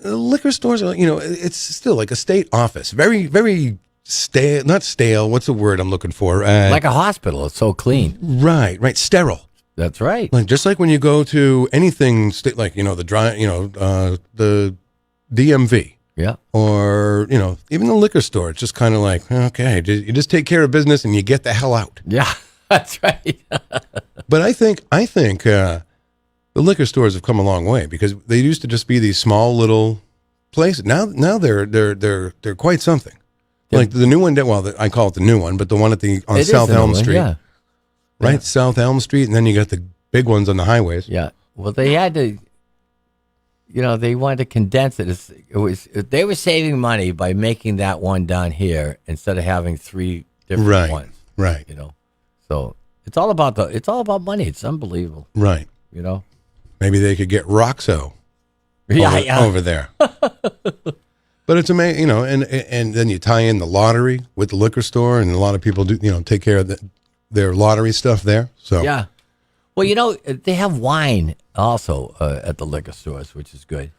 liquor stores are, it's still like a state office. Very, very stale, not stale. What's the word I'm looking for? Like a hospital. It's so clean. Right. Sterile. That's right. Like just like when you go to anything, like the DMV. Yeah. Or even the liquor store. It's just kind of like, okay, you just take care of business and you get the hell out. Yeah, that's right. But I think the liquor stores have come a long way because they used to just be these small little places. Now they're quite something. Like the new one, I call it the new one, but the one on South Elm Street. Yeah. Right? Yeah. South Elm Street, and then you got the big ones on the highways. Yeah. Well, they had to, they wanted to condense it. They were saving money by making that one down here instead of having 3 different ones. Right. So it's all about money. It's unbelievable. Right. Maybe they could get Roxo over there. But it's amazing, and then you tie in the lottery with the liquor store, and a lot of people do, take care of their lottery stuff there. So yeah, well, they have wine also at the liquor stores, which is good.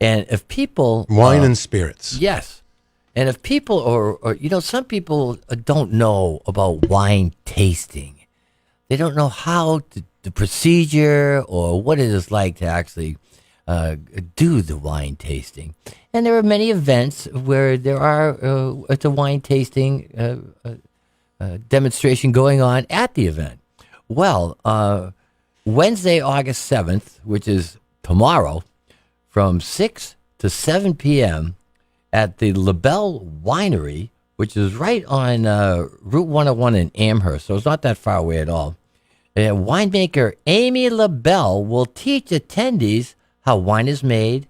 And if people wine and spirits, yes, and if people or some people don't know about wine tasting, they don't know how the procedure or what it is like to actually do the wine tasting. And there are many events where there are it's a wine tasting demonstration going on at the event. Well, Wednesday, August 7th, which is tomorrow, from 6 to 7 p.m. at the LaBelle Winery, which is right on Route 101 in Amherst, so it's not that far away at all. Winemaker Amy LaBelle will teach attendees how wine is made.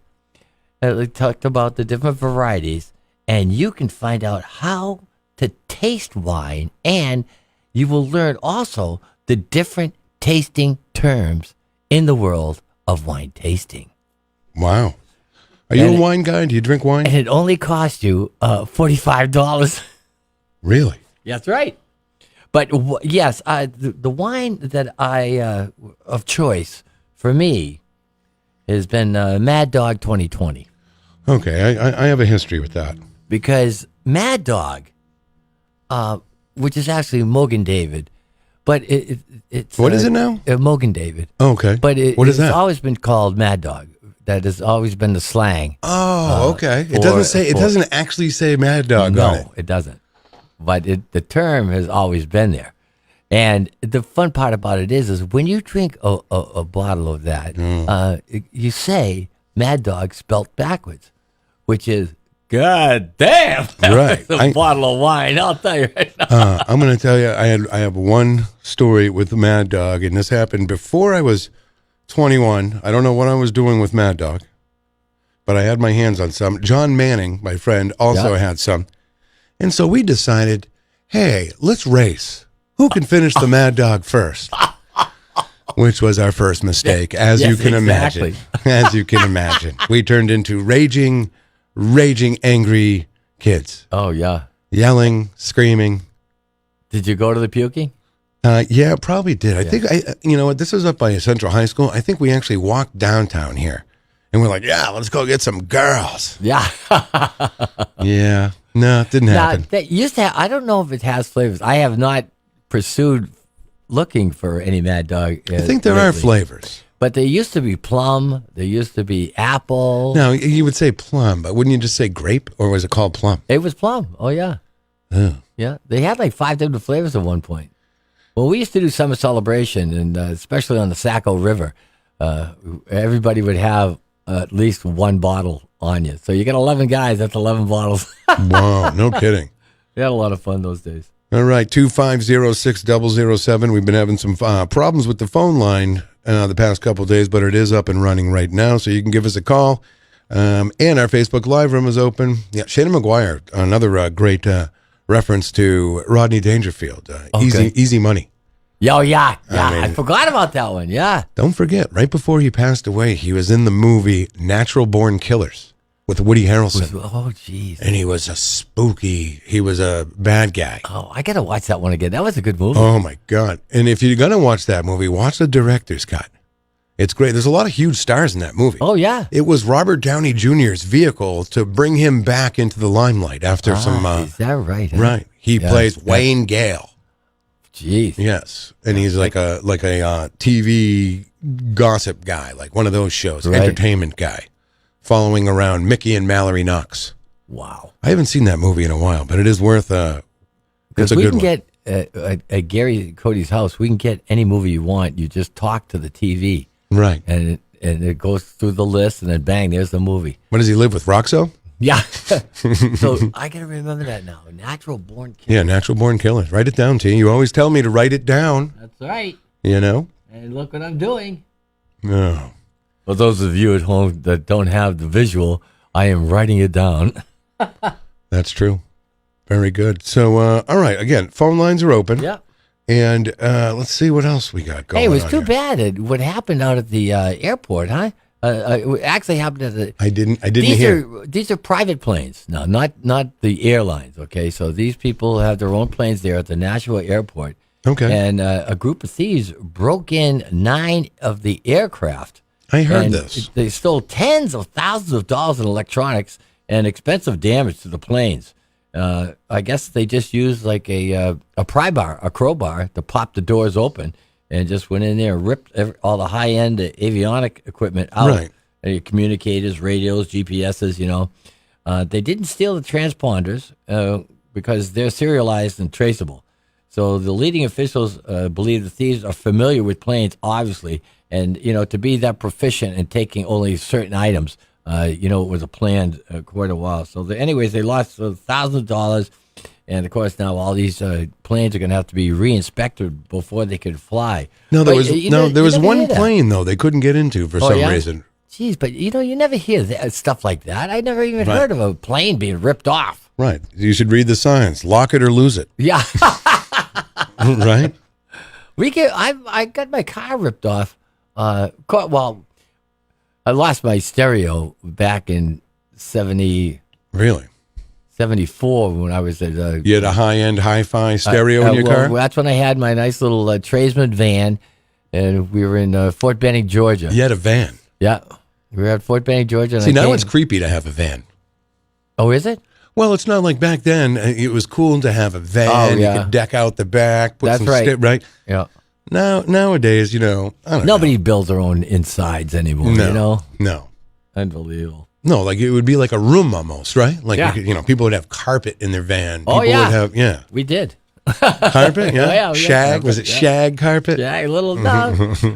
We talked about the different varieties, and you can find out how to taste wine, and you will learn also the different tasting terms in the world of wine tasting. Wow. Are you a wine guy? Do you drink wine? And it only costs you $45. Really? Yeah, that's right. But yes, the wine that I of choice for me has been Mad Dog 2020. Okay, I have a history with that. Because Mad Dog, which is actually Mogan David, But it's What is it now? Mogan David. Oh, okay. But what is it's that? always been called Mad Dog. That has always been the slang. Oh, okay. It doesn't say. It doesn't actually say Mad Dog on it. No, it doesn't. But the term has always been there. And the fun part about it is when you drink a bottle of that, you say Mad Dog spelt backwards, which is God damn. Right. A bottle of wine. I'll tell you right now. I'm going to tell you. I have one story with the Mad Dog, and this happened before I was 21. I don't know what I was doing with Mad Dog, but I had my hands on some. John Manning, my friend, also had some. And so we decided, hey, let's race. Who can finish the Mad Dog first? Which was our first mistake, as you can imagine. As you can imagine. We turned into raging, angry kids. Oh, yeah. Yelling, screaming. Did you go to the puking? Yeah, probably did. I think, you know what, this was up by Central High School. I think we actually walked downtown here. And we're like, yeah, let's go get some girls. Yeah. Yeah. No, it didn't happen. Now, that used to I don't know if it has flavors. I have not pursued looking for any Mad Dog. I think there are flavors. But there used to be plum. There used to be apple. No, you would say plum, but wouldn't you just say grape, or was it called plum? It was plum. Oh, yeah. Oh. Yeah. They had like 5 different flavors at one point. Well, we used to do summer celebration, and especially on the Saco River, everybody would have at least one bottle on you. So you get 11 guys, that's 11 bottles. Wow, no kidding. We had a lot of fun those days. All right, 250-6007. We've been having some problems with the phone line the past couple of days, but it is up and running right now, so you can give us a call. And our Facebook Live room is open. Yeah, Shana McGuire, another great reference to Rodney Dangerfield. Easy Money. Oh, yeah. I mean, I forgot about that one. Yeah. Don't forget, right before he passed away, he was in the movie Natural Born Killers with Woody Harrelson. Oh, jeez. And he was he was a bad guy. Oh, I got to watch that one again. That was a good movie. Oh, my God. And if you're going to watch that movie, watch the director's cut. It's great. There's a lot of huge stars in that movie. Oh, yeah. It was Robert Downey Jr.'s vehicle to bring him back into the limelight after some... is that right? Huh? Right. He plays Wayne Gale. Jeez. Yes. And he's like a TV gossip guy, like one of those shows, entertainment guy, following around Mickey and Mallory Knox. Wow. I haven't seen that movie in a while, but it is worth it's a good one. Get at Gary Cody's house, we can get any movie you want. You just talk to the TV. Right. And it goes through the list, and then bang, there's the movie. What does he live with, Roxo? Yeah. So I got to remember that now. Natural Born Killers. Yeah, Natural Born Killers. Write it down, T. You always tell me to write it down. That's right. You know? And look what I'm doing. No. For those of you at home that don't have the visual, I am writing it down. That's true. Very good. So, all right. Again, phone lines are open. Yeah. And let's see what else we got going on. Hey, it was too bad what happened out at the airport, huh? It actually happened at the... I didn't hear. These are private planes. No, not the airlines, okay? So these people have their own planes there at the Nashua airport. Okay. And a group of thieves broke in 9 of the aircraft. I heard this. They stole tens of thousands of dollars in electronics and expensive damage to the planes. I guess they just used like a crowbar to pop the doors open, and just went in there and ripped all the high-end avionic equipment out. Right. Communicators, radios, GPSs, you know. They didn't steal the transponders because they're serialized and traceable. So the leading officials believe the thieves are familiar with planes, obviously, and, you know, to be that proficient in taking only certain items, it was a planned quite a while. So anyways, they lost thousands of dollars. And, of course, now all these planes are going to have to be re-inspected before they could fly. No, there was one plane, though, they couldn't get into for some reason. Jeez, but, you never hear stuff like that. I never even heard of a plane being ripped off. Right. You should read the signs. Lock it or lose it. Yeah. Right? I got my car ripped off. I lost my stereo back in 70. Really? 74 when I was at... you had a high-end hi-fi stereo in your car? That's when I had my nice little tradesman van, and we were in Fort Benning, Georgia. You had a van? Yeah. We were at Fort Benning, Georgia. See, now it's creepy to have a van. Oh, is it? Well, it's not like back then. It was cool to have a van. Oh, yeah. You could deck out the back. Put That's some right. right? Yeah. Nowadays, I don't Nobody builds their own insides anymore, know. No. Unbelievable. No, like it would be like a room almost, right? Like, Yeah. people would have carpet in their van. People Oh, yeah. would have, yeah. We did. Carpet, yeah? Oh, yeah, we had Shag, carpet, was it yeah. shag carpet? Shag,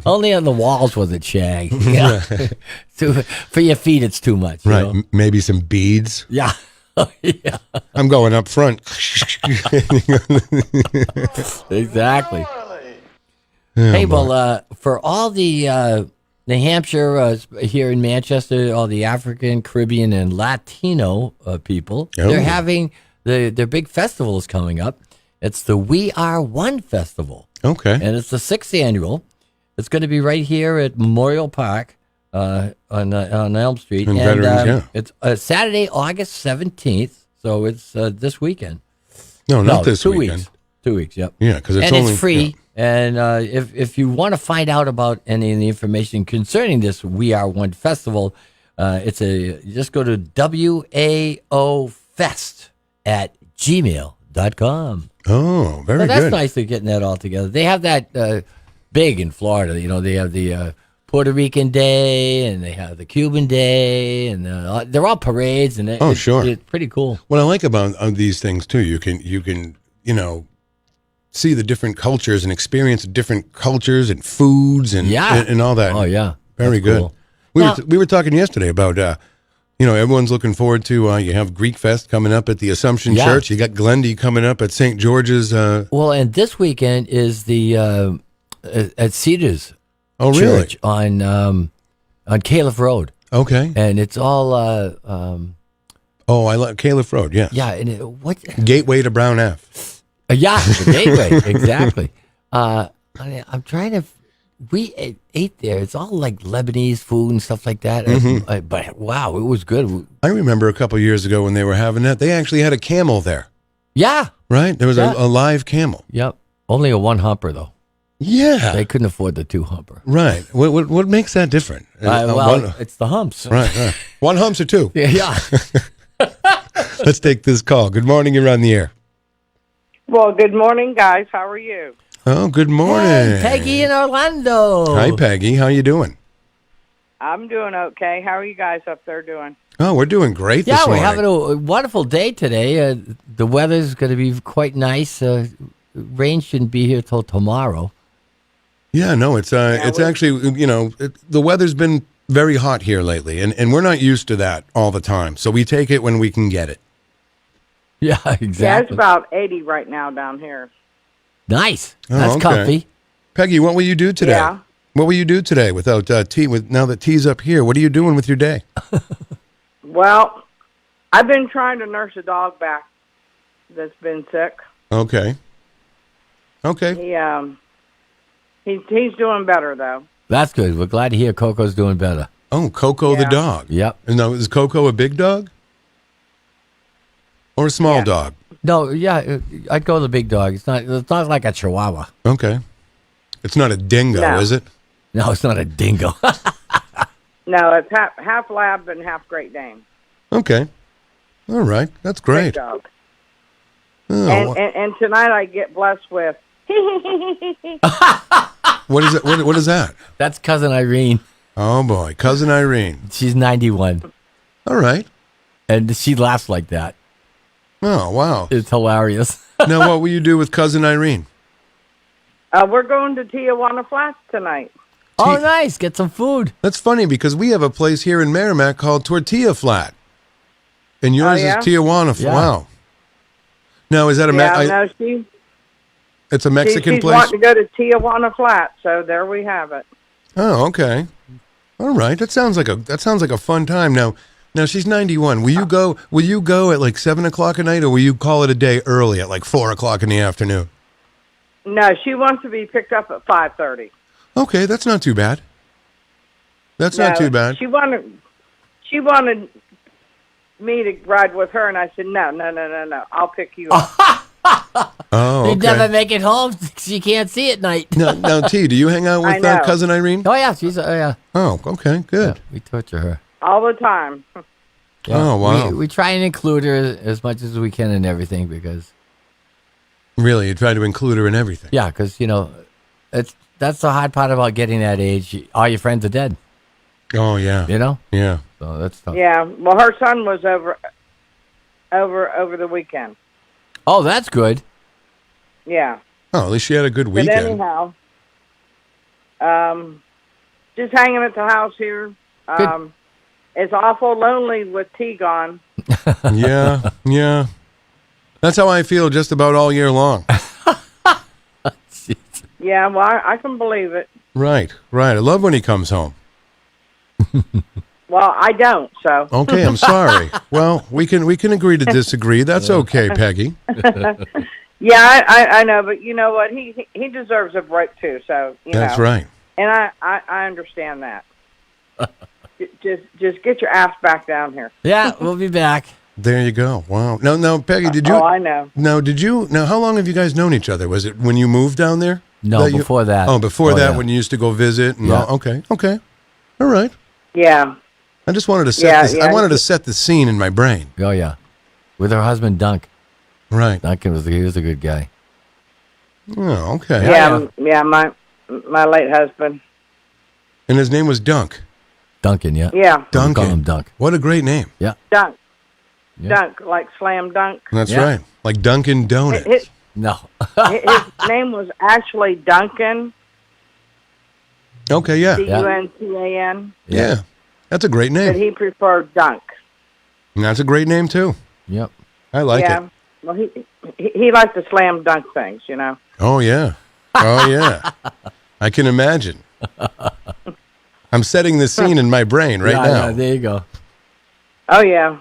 only on the walls was it shag. Yeah. For your feet, it's too much. you Right. know? Maybe some beads. Yeah. Yeah. I'm going up front. Exactly. Oh, Hey, boy. well, for all the New Hampshire here in Manchester, all the African, Caribbean, and Latino people, they're having their big festivals coming up. It's the We Are One Festival. Okay. And it's the 6th annual. It's going to be right here at Memorial Park on Elm Street. And Veterans, It's Saturday, August 17th. So it's this weekend. No, not this 2 weekend. weeks. 2 weeks, yep. Yeah, because it's and only it's free. yeah. And if you want to find out about any of the information concerning this We Are One Festival, you just go to waofest@gmail.com. Oh, very So that's good. nice they're getting that all together. They have that big in Florida. They have the Puerto Rican Day, and they have the Cuban Day, and they're all parades. And Sure. It's pretty cool. What I like about these things too, you can see the different cultures and experience different cultures and foods and all that. Oh yeah, very That's good. cool. We were talking yesterday about everyone's looking forward to you have Greek Fest coming up at the Assumption Church. You got Glendy coming up at St. George's. Well, and this weekend is the at Cedars. Oh, really? Church on Caliph Road. Okay. And it's all. I like Caliph Road. Yeah. Yeah, and what Gateway to Brown F. Yeah, the gateway, exactly. I'm trying to. We ate there. It's all like Lebanese food and stuff like that. Mm-hmm. But wow, it was good. I remember a couple years ago when they were having that. They actually had a camel there. Yeah. Right? There was a live camel. Yep. Only a one humper though. Yeah. They couldn't afford the two humper. Right. What makes that different? It's the humps. Right. One humps or two. Yeah. Let's take this call. Good morning. You're on the air. Well, good morning, guys. How are you? Oh, good morning. Hey, Peggy in Orlando. Hi, Peggy. How you doing? I'm doing okay. How are you guys up there doing? Oh, we're doing great this morning. We're having a wonderful day today. The weather's going to be quite nice. Rain shouldn't be here till tomorrow. Yeah, no, it's actually, the weather's been very hot here lately, and we're not used to that all the time. So we take it when we can get it. Yeah, exactly. Yeah, it's about 80 right now down here. Nice. Oh, That's okay. comfy. Peggy, what will you do today? Yeah. What will you do today without T? Now that T's up here, what are you doing with your day? Well, I've been trying to nurse a dog back that's been sick. Okay. He's doing better though. That's good. We're glad to hear Coco's doing better. Oh, Coco the dog. Yep. Now, is Coco a big dog? Or a small dog? No, yeah, I'd go with the big dog. It's not like a Chihuahua. Okay. It's not a dingo, No. is it? No, it's not a dingo. No, it's half lab and half Great Dane. Okay. All right. That's great. Big dog. Oh, And tonight I get blessed with. what is it? What is that? That's Cousin Irene. Oh, boy. Cousin Irene. She's 91. All right. And she laughs like that. Oh, wow. It's hilarious. Now, what will you do with Cousin Irene? We're going to Tijuana Flats tonight. Oh, nice. Get some food. That's funny because we have a place here in Merrimack called Tortilla Flat. And yours is Tijuana Flat. Yeah. Wow. Now, is that it's a Mexican she's place? wanting to go to Tijuana Flats, so there we have it. Oh, okay. All right. That sounds like a fun time. Now she's 91. Will you go at like 7:00 at night, or will you call it a day early at like 4:00 in the afternoon? No, she wants to be picked up at 5:30. Okay, that's not too bad. That's not too bad. She wanted me to ride with her, and I said, no. I'll pick you up. Oh, okay. You never make it home. She can't see at night. Now, T, do you hang out with I know. Cousin Irene? Oh, yeah. She's, yeah. Oh, okay, good. Yeah, we torture her. All the time. Yeah, Oh, wow. We try and include her as much as we can in everything because. Really, you try to include her in everything. Yeah, because that's the hard part about getting that age. All your friends are dead. Oh yeah. Yeah. So that's tough. Yeah. Well, her son was over the weekend. Oh, that's good. Yeah. Oh, at least she had a good But weekend. anyhow, just hanging at the house here. It's awful lonely with T gone. Yeah. That's how I feel just about all year long. Yeah, well, I can believe it. Right. I love when he comes home. Well, I don't, so. Okay, I'm sorry. Well, we can agree to disagree. That's okay, Peggy. Yeah, I know, but you know what? He deserves a break too. So That's right. And I understand that. just get your ass back down here. Yeah, we'll be back. There you go. Wow. No, Peggy, did you? Oh, I know. No, did you? Now, how long have you guys known each other? Was it when you moved down there? No, before that. Oh, before that, yeah. when you used to go visit. And Yeah. Okay. All right. Yeah. I just wanted to set this. I wanted to set the scene in my brain. Oh yeah, with her husband Dunk. Right. Duncan was a good guy. Oh, okay. Yeah. My late husband. And his name was Dunk. Duncan, yeah. Yeah. Duncan. Call him Dunk. What a great name. Yeah. Dunk. Yeah. Dunk, like slam dunk. That's right. Like Dunkin' Donuts. No. His name was actually Duncan. Okay, yeah. Duncan. Yeah. That's a great But name. he preferred Dunk. And that's a great name, too. Yep. I like Yeah. it. Well, he liked to slam dunk things, you know. Oh, yeah. I can imagine. I'm setting the scene in my brain right now. Yeah, there you go. Oh, yeah.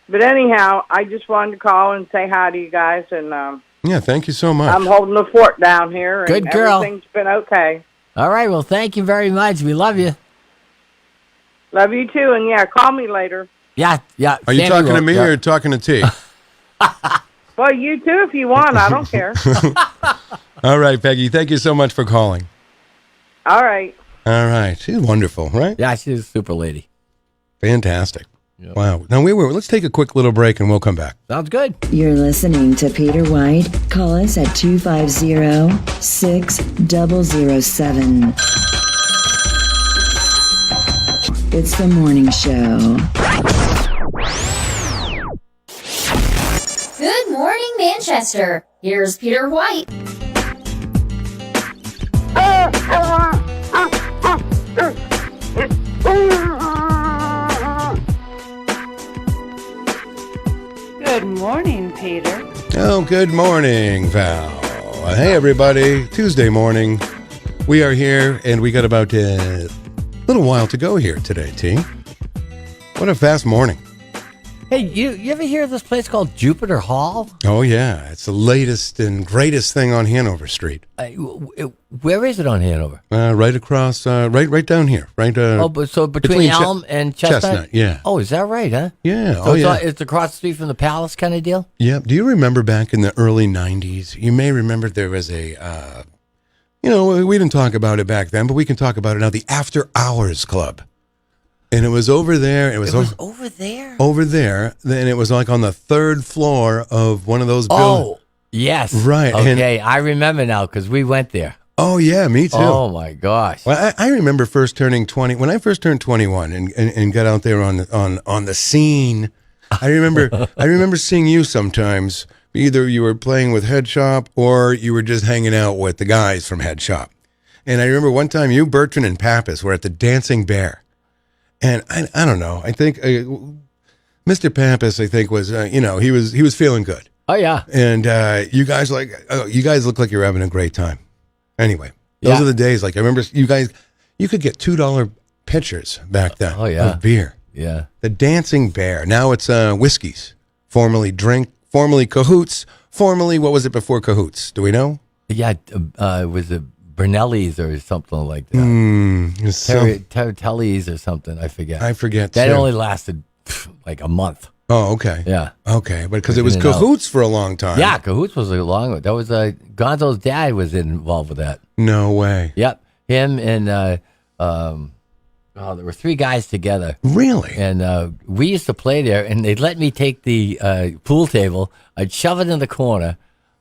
But anyhow, I just wanted to call and say hi to you guys, and Yeah, thank you so much. I'm holding the fort down here. And Good girl. Everything's been okay. All right, well, thank you very much. We love you. Love you too, and yeah, call me later. Yeah. Are you Sandy talking to will, me yeah. or talking to T? Well, you too if you want. I don't care. All right, Peggy. Thank you so much for calling. All right. All right. She's wonderful, right? Yeah, she's a super lady. Fantastic. Yep. Wow. Now, let's take a quick little break and we'll come back. Sounds good. You're listening to Peter White. Call us at 250-6007. It's the morning show. Good morning, Manchester. Here's Peter White. Good morning, Peter. Oh, good morning, Val. Hey, everybody. Tuesday morning. We are here, and we got about a little while to go here today, T. What a fast morning. Hey, you ever hear of this place called Jupiter Hall? Oh, yeah. It's the latest and greatest thing on Hanover Street. Where is it on Hanover? Right across, right down here. Right. So between Elm and Chestnut? Yeah. Oh, is that right, huh? Yeah. So it's across the street from the Palace kind of deal? Yeah. Do you remember back in the early 90s? You may remember there was a, we didn't talk about it back then, but we can talk about it now. The After Hours Club. And it was over there. It was over there? Over there. Then it was like on the third floor of one of those buildings. Oh, yes. Right. Okay, I remember now because we went there. Oh, yeah, me too. Oh, my gosh. Well, I remember first turning 20. When I first turned 21 and got out there on the scene, I remember seeing you sometimes. Either you were playing with Head Shop or you were just hanging out with the guys from Head Shop. And I remember one time you, Bertrand, and Pappas were at the Dancing Bear. And I don't know. I think Mr. Pappas, I think, was he was feeling good. Oh yeah. And you guys look like you're having a great time. Anyway, those are the days. Like I remember you could get $2 pitchers back then. Oh yeah. Of beer. Yeah. The Dancing Bear. Now it's Whiskies, formerly Cahoots, formerly what was it before Cahoots? Do we know? Yeah. Was it Brunelli's or something like that? Tertelli's or something. I forget. That too. only lasted like a month. Oh, okay. Yeah. Okay, because it was Cahoots for a long time. Yeah, Cahoots was a long one. That was Gonzo's dad was involved with that. No way. Yep. Him and Oh, there were 3 guys together. Really? And we used to play there, and they'd let me take the pool table. I'd shove it in the corner,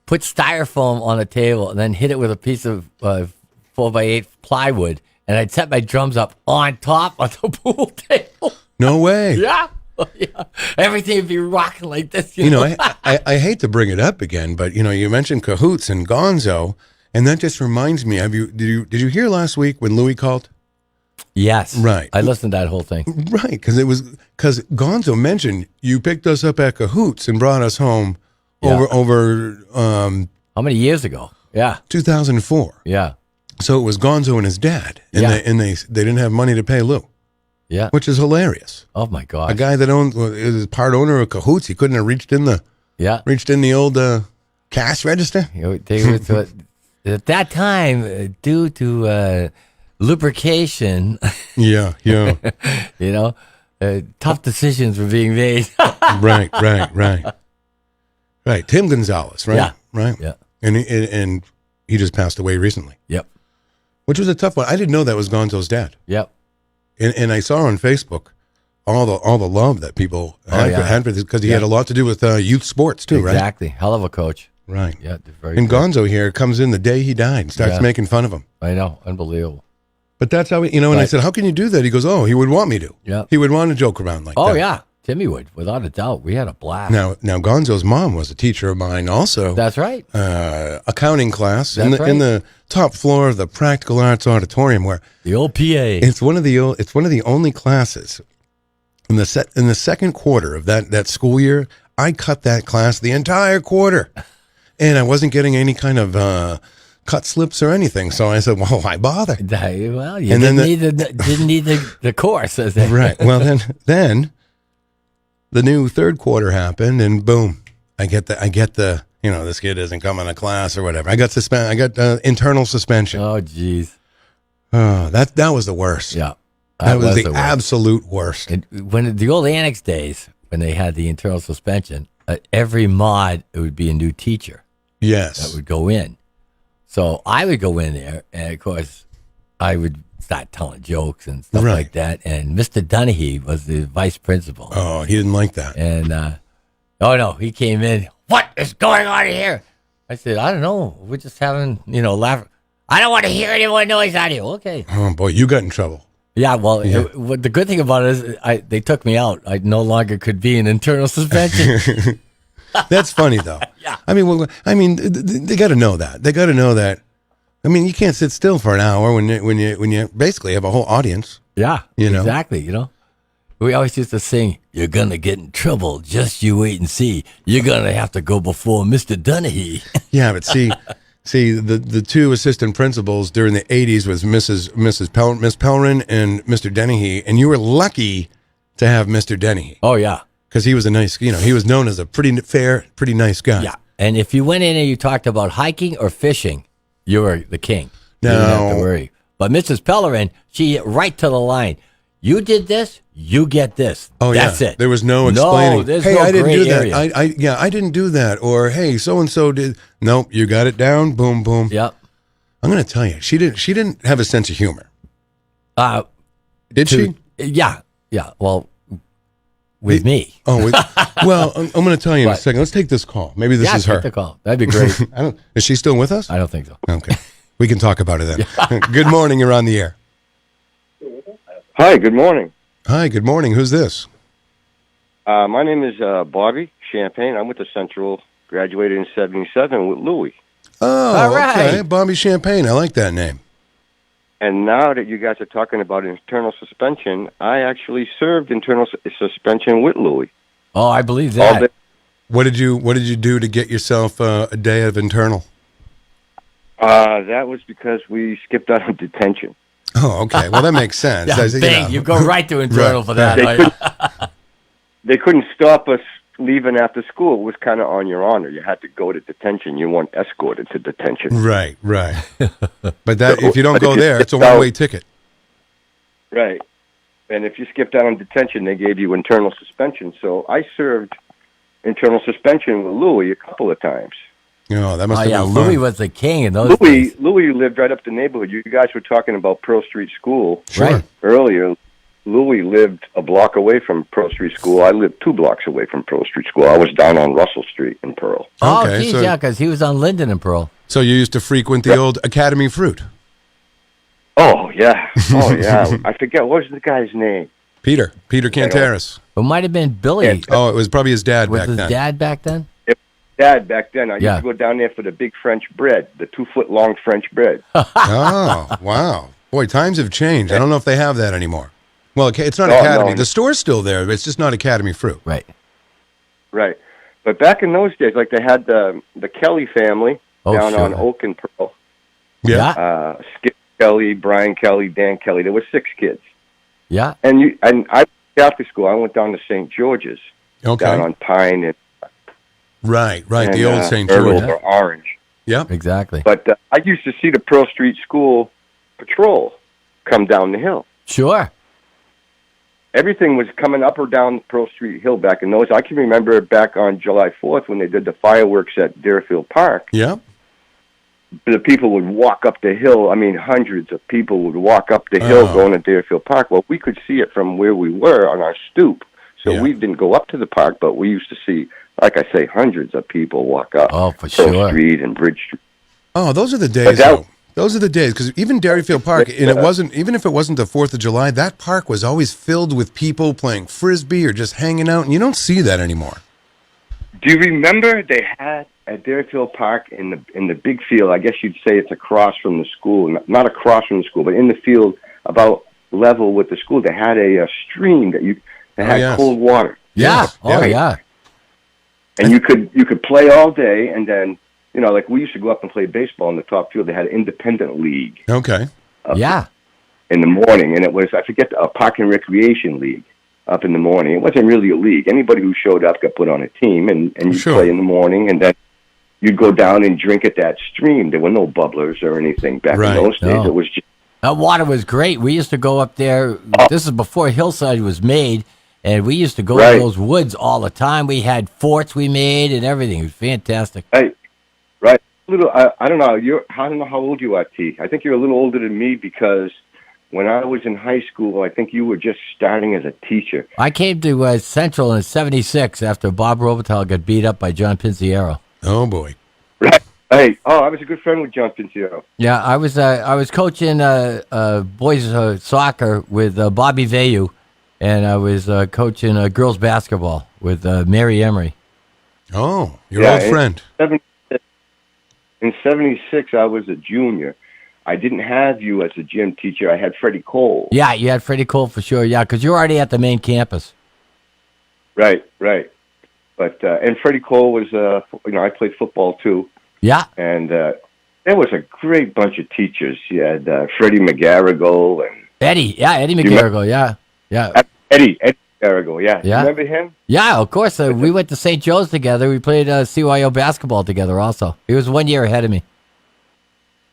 put styrofoam on the table, and then hit it with a piece of 4x8 plywood, and I'd set my drums up on top of the pool table. No way. Yeah. Yeah. Everything would be rocking like this. You know, I hate to bring it up again, but, you know, you mentioned Cahoots and Gonzo, and that just reminds me, did you hear last week when Louis called? Yes. Right. I listened to that whole thing. Right, because Gonzo mentioned you picked us up at Cahoots and brought us home over how many years ago? Yeah. 2004. Yeah. So it was Gonzo and his dad, and they didn't have money to pay Lou. Yeah. Which is hilarious. Oh my God. A guy that is part owner of Cahoots, he couldn't have reached in the old cash register. At that time, due to lubrication, yeah, you know, tough decisions were being made. Right. Tim Gonzalez, right? Yeah. Right. Yeah. And he just passed away recently. Yep. Which was a tough one. I didn't know that was Gonzo's dad. Yep. And I saw on Facebook all the love that people had for this, because he had a lot to do with youth sports too, right? Exactly. Hell of a coach. Right. Yeah. Very and good. Gonzo here comes in the day he died and starts making fun of him. I know. Unbelievable. But that's how, and I said, how can you do that? He goes, he would want me to. Yeah. He would want to joke around like that. Oh, yeah. Timmy would, without a doubt. We had a blast. Now Gonzo's mom was a teacher of mine also. That's right. Accounting class in That's the in the top floor of the Practical Arts Auditorium, where the old PA. It's one of the only classes in the second quarter of that school year. I cut that class the entire quarter, and I wasn't getting any kind of cut slips or anything. So I said, "Well, why bother?" Well, you didn't need the course, right? Well, then the new third quarter happened, and boom, I get the this kid isn't coming to class or whatever. I got internal suspension. Oh, geez. Oh, that was the worst. Yeah, that was the absolute worst. When the old annex days, when they had the internal suspension, every mod it would be a new teacher. Yes, that would go in. So I would go in there, and of course, I would start telling jokes and stuff like that. And Mr. Dunahee was the vice principal. Oh, he didn't like that. And he came in. What is going on here? I said, I don't know. We're just having, laugh. I don't want to hear any more noise out here. Okay. Oh boy, you got in trouble. Yeah, well, the good thing about it is they took me out. I no longer could be in internal suspension. That's funny though. Yeah. I mean, they got to know that. They got to know that. I mean, you can't sit still for an hour when you basically have a whole audience. Yeah, exactly. We always used to sing, "You're gonna get in trouble. Just you wait and see. You're gonna have to go before Mr. Dunahee." Yeah, but see, the two assistant principals during the '80s was Miss Pellerin and Mr. Dennehy, and you were lucky to have Mr. Dennehy. Oh yeah, because he was a nice, he was known as a pretty fair, pretty nice guy. Yeah, and if you went in and you talked about hiking or fishing, you were the king. You didn't have to worry. But Mrs. Pellerin, she hit right to the line. You did this, you get this. Oh, that's it. There was no explaining. No, there's hey, no I didn't gray do that. area. I didn't do that. Or hey, so and so did. Nope, you got it down. Boom, boom. Yep. I'm going to tell you, she didn't have a sense of humor. Did she? Yeah. Well, with me. Oh, well, I'm going to tell you in a second. Let's take this call. Maybe this is her. Take the call. That'd be great. Is she still with us? I don't think so. Okay, we can talk about it then. Good morning. You're on the air. Hi, good morning. Hi, good morning. Who's this? My name is Bobby Champagne. I went to Central, graduated in '77 with Louis. Oh, all right. Okay. Bobby Champagne. I like that name. And now that you guys are talking about internal suspension, I actually served internal suspension with Louis. Oh, I believe that. What did you do to get yourself a day of internal? That was because we skipped out on detention. Oh, okay. Well, that makes sense. You go right to internal for that. They couldn't stop us leaving after school. It was kind of on your honor. You had to go to detention. You weren't escorted to detention. Right. But if you don't go there, it's a one-way ticket. Right. And if you skipped out on detention, they gave you internal suspension. So I served internal suspension with Louis a couple of times. Oh, that must have been fun. Louis was the king in those days. Louis lived right up the neighborhood. You guys were talking about Pearl Street School earlier. Louis lived a block away from Pearl Street School. I lived 2 blocks away from Pearl Street School. I was down on Russell Street in Pearl. Oh, Okay, geez, so- yeah, because he was on Linden and Pearl. So you used to frequent the old Academy Fruit. Oh, yeah. Oh, yeah. I forget. What was the guy's name? Peter Cantaris. It might have been Billy. Oh, it was probably his dad Was back his then. dad back then? Dad back then. I Yeah. used to go down there for the big French bread, the 2-foot-long French bread. Oh, wow. Boy, times have changed. I don't know if they have that anymore. Well, it's not No, Academy. no. The store's still there, but it's just not Academy Fruit. Right. Right. But back in those days, like they had the Kelly family down sure. on Oak and Pearl. Yeah. Skip Kelly, Brian Kelly, Dan Kelly. There were 6 kids. Yeah. And I Catholic school. I went down to St. George's Okay. down on Pine and Right. The and, old St. Earl George. or Orange. Yep. Exactly. But I used to see the Pearl Street School patrol come down the hill. Sure. Everything was coming up or down Pearl Street Hill back in those. I can remember back on July 4th when they did the fireworks at Deerfield Park. Yep. The people would walk up the hill. I mean, hundreds of people would walk up the hill going to Deerfield Park. Well, we could see it from where we were on our stoop. So we didn't go up to the park, but we used to see, like I say, hundreds of people walk up for Pearl sure. Street and Bridge Street. Oh, those are the days. Though. Those are the days, because even Derryfield Park, and it wasn't, even if it wasn't the 4th of July, that park was always filled with people playing Frisbee or just hanging out, and you don't see that anymore. Do you remember they had at Deerfield Park in the big field? I guess you'd say it's across from the school, not across from the school, but in the field about level with the school. They had a stream that had cold water. Yeah. Oh, yeah. And you could play all day, and then like we used to go up and play baseball in the top field. They had an independent league. Okay. In the morning, and it was, I forget, a park and recreation league up in the morning. It wasn't really a league. Anybody who showed up got put on a team, and you'd play in the morning, and then you'd go down and drink at that stream. There were no bubblers or anything back in those days. No. It was just... That water was great. We used to go up there. This is before Hillside was made, and we used to go to those woods all the time. We had forts we made and everything. It was fantastic. Right. I don't know. I don't know how old you are, T. I think you're a little older than me because when I was in high school, I think you were just starting as a teacher. I came to Central in '76 after Bob Robital got beat up by John Pinciero. Oh boy. Right. Hey. Oh, I was a good friend with John Pinciero. Yeah, I was coaching boys soccer with Bobby Vayu, and I was coaching girls basketball with Mary Emery. Oh, your old friend. In 76, I was a junior. I didn't have you as a gym teacher. I had Freddie Cole. Yeah, you had Freddie Cole for sure. Yeah, because you're already at the main campus. Right. But and Freddie Cole was, I played football too. Yeah. And there was a great bunch of teachers. You had Freddie McGarrigle and Eddie. Yeah, Eddie McGarrigle. Yeah. Eddie McGarrigle. Yeah. Yeah. You remember him? Yeah, of course. We went to St. Joe's together. We played CYO basketball together also. He was 1 year ahead of me.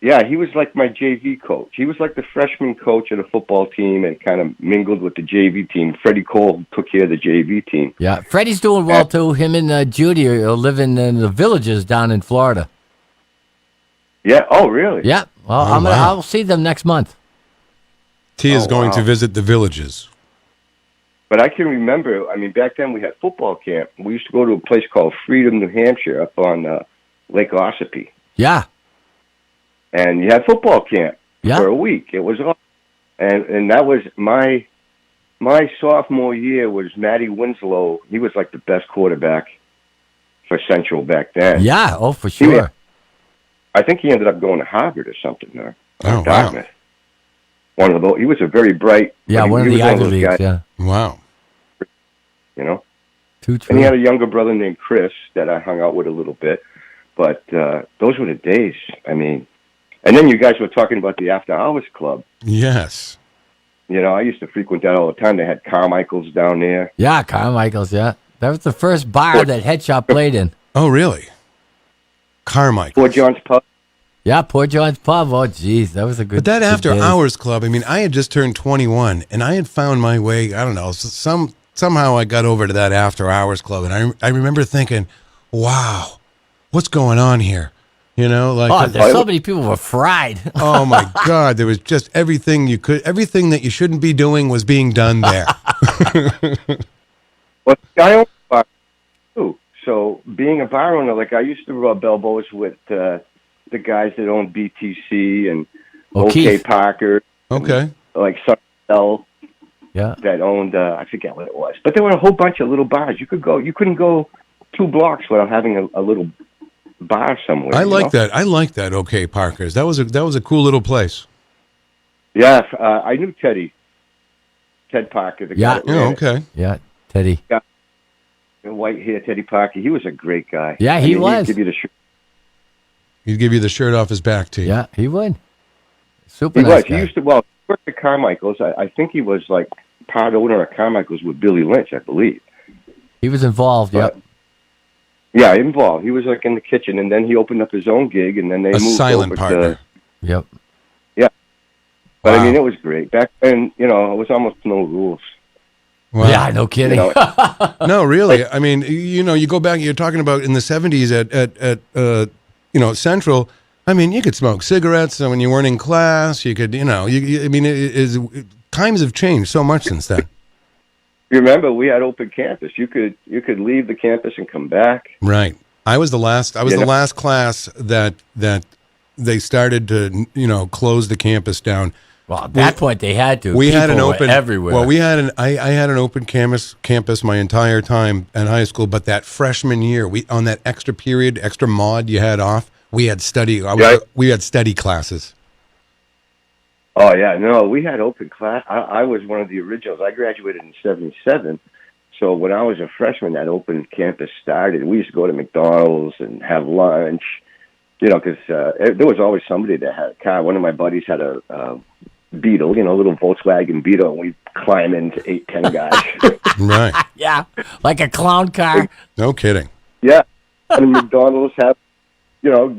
Yeah, he was like my JV coach. He was like the freshman coach of the football team and kind of mingled with the JV team. Freddie Cole took care of the JV team. Yeah, Freddie's doing well too. Him and Judy are living in the Villages down in Florida. Yeah. Oh, really? Yeah. Well, I'll see them next month. T is going to visit the Villages. But I can remember, back then we had football camp. We used to go to a place called Freedom, New Hampshire, up on Lake Ossipee. Yeah. And you had football camp for a week. It was awesome. And that was my sophomore year was Matty Winslow. He was like the best quarterback for Central back then. Yeah, for sure. I think he ended up going to Harvard or something there. Oh, Dartmouth. One of those. He was a very bright. One of the Ivy Leagues. Guys, yeah. Wow. Too true. And he had a younger brother named Chris that I hung out with a little bit. But those were the days. And then you guys were talking about the After Hours Club. Yes. I used to frequent that all the time. They had Carmichael's down there. Yeah, Carmichael's, yeah. That was the first bar that Headshot played in. Oh, really? Carmichael's. Poor John's Pub. Yeah, Poor John's Pub. Oh, geez, that was a good. But that good After days. Hours Club, I had just turned 21, and I had found my way, I don't know, somehow I got over to that After Hours Club, and I remember thinking, wow, what's going on here? You know, like Oh, there's so many people were fried. oh my God, there was just everything that you shouldn't be doing was being done there. Well, I own a bar too. So being a bar owner, like I used to rub elbows with the guys that own BTC and OK Parker. Okay. Like Sunbell. Yeah. That owned, I forget what it was. But there were a whole bunch of little bars. You couldn't go 2 blocks without having a little bar somewhere. I like that. I like that. OK Parker's. That was a cool little place. Yeah, I knew Ted Parker. The guy. Yeah. Okay. Yeah, Teddy. Yeah. White hair, Teddy Parker. He was a great guy. Yeah, he was. He'd give you the shirt. He'd give you the shirt off his back to you. Yeah, he would. Super He nice was. guy. He used to. Well, he worked at Carmichael's. I think he was like part owner of Carmichael's with Billy Lynch, I believe. He was involved. Yep. Yeah, involved. He was like in the kitchen, and then he opened up his own gig, and then they moved silent over partner. Yep. Yeah. But Wow. I mean, it was great. Back then, it was almost no rules. Wow. Yeah, no kidding. No, really. I mean, you go back. You're talking about in the '70s at Central. I mean, you could smoke cigarettes when you weren't in class. You could, times have changed so much since then. You remember we had open campus. You could leave the campus and come back. Right. I was the last class that they started to close the campus down. Well, at that point they had to. We had an People were open everywhere. Well, I had an open campus my entire time in high school, but that freshman year, on that extra period, extra mod you had off, we had we had study classes. Oh yeah, no, we had open class. I was one of the originals. I graduated in '77, so when I was a freshman, that open campus started. We used to go to McDonald's and have lunch, because there was always somebody that had a car. One of my buddies had a Beetle, a little Volkswagen Beetle, and we'd climb into 8-10 guys. Right. Yeah, like a clown car. No kidding. Yeah, and McDonald's have.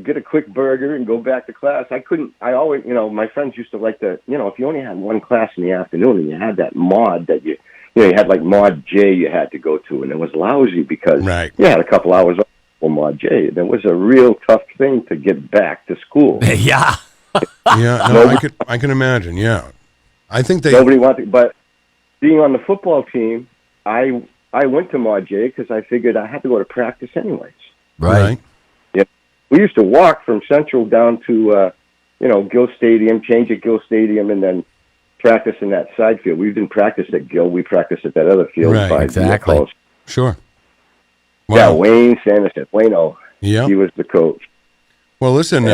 Get a quick burger and go back to class. I always, my friends used to like to, if you only had one class in the afternoon and you had that mod that you had like mod J you had to go to, and it was lousy because you had a couple hours off for mod J. That was a real tough thing to get back to school. Yeah. Yeah, no, I can imagine, yeah. I think nobody wanted, but being on the football team, I went to mod J because I figured I had to go to practice anyways. Right. We used to walk from Central down to, Gill Stadium, change at Gill Stadium, and then practice in that side field. We didn't practice at Gill. We practiced at that other field. Right, exactly. Sure. Wow. Yeah, Wayne Sanderson. Wayne-O. Yeah. He was the coach. Well, listen,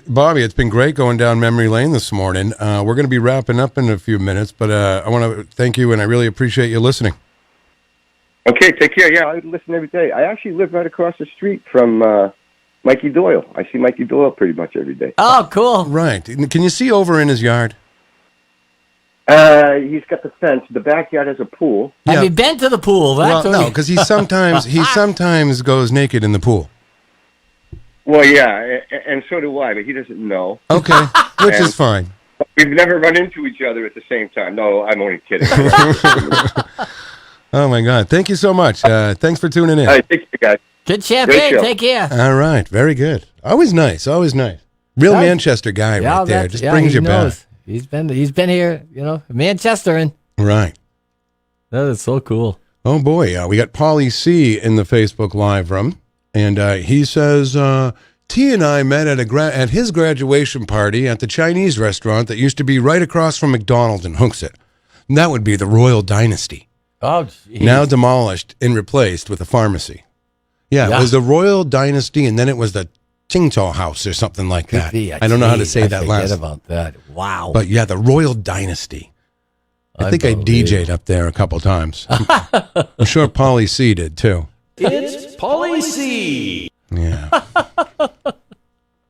Bobby, it's been great going down memory lane this morning. We're going to be wrapping up in a few minutes, but I want to thank you, and I really appreciate you listening. Okay, take care. Yeah, I listen every day. I actually live right across the street from... Mikey Doyle. I see Mikey Doyle pretty much every day. Oh, cool. Right. Can you see over in his yard? He's got the fence. The backyard has a pool. Yeah. Have you been to the pool? No, because he sometimes goes naked in the pool. Well, yeah, and so do I, but he doesn't know. Okay, which is fine. We've never run into each other at the same time. No, I'm only kidding. Oh, my God. Thank you so much. Thanks for tuning in. All right, thank you, guys. Good champagne. Take care. All right. Very good. Always nice. Always nice. Real Manchester guy right there. Just brings you back. He's been here, Manchester and right. That is so cool. Oh boy, we got Paulie C in the Facebook Live room, and he says T and I met at his graduation party at the Chinese restaurant that used to be right across from McDonald's in Hooksett. And that would be the Royal Dynasty. Oh, geez. Now demolished and replaced with a pharmacy. Yeah, it was the Royal Dynasty, and then it was the Qingzhou House or something like that. I don't know how to say that last. Forget about that. Wow. But yeah, the Royal Dynasty. I think I DJ'd up there a couple times. I'm sure Paulie C did too. It's Paulie C. Yeah.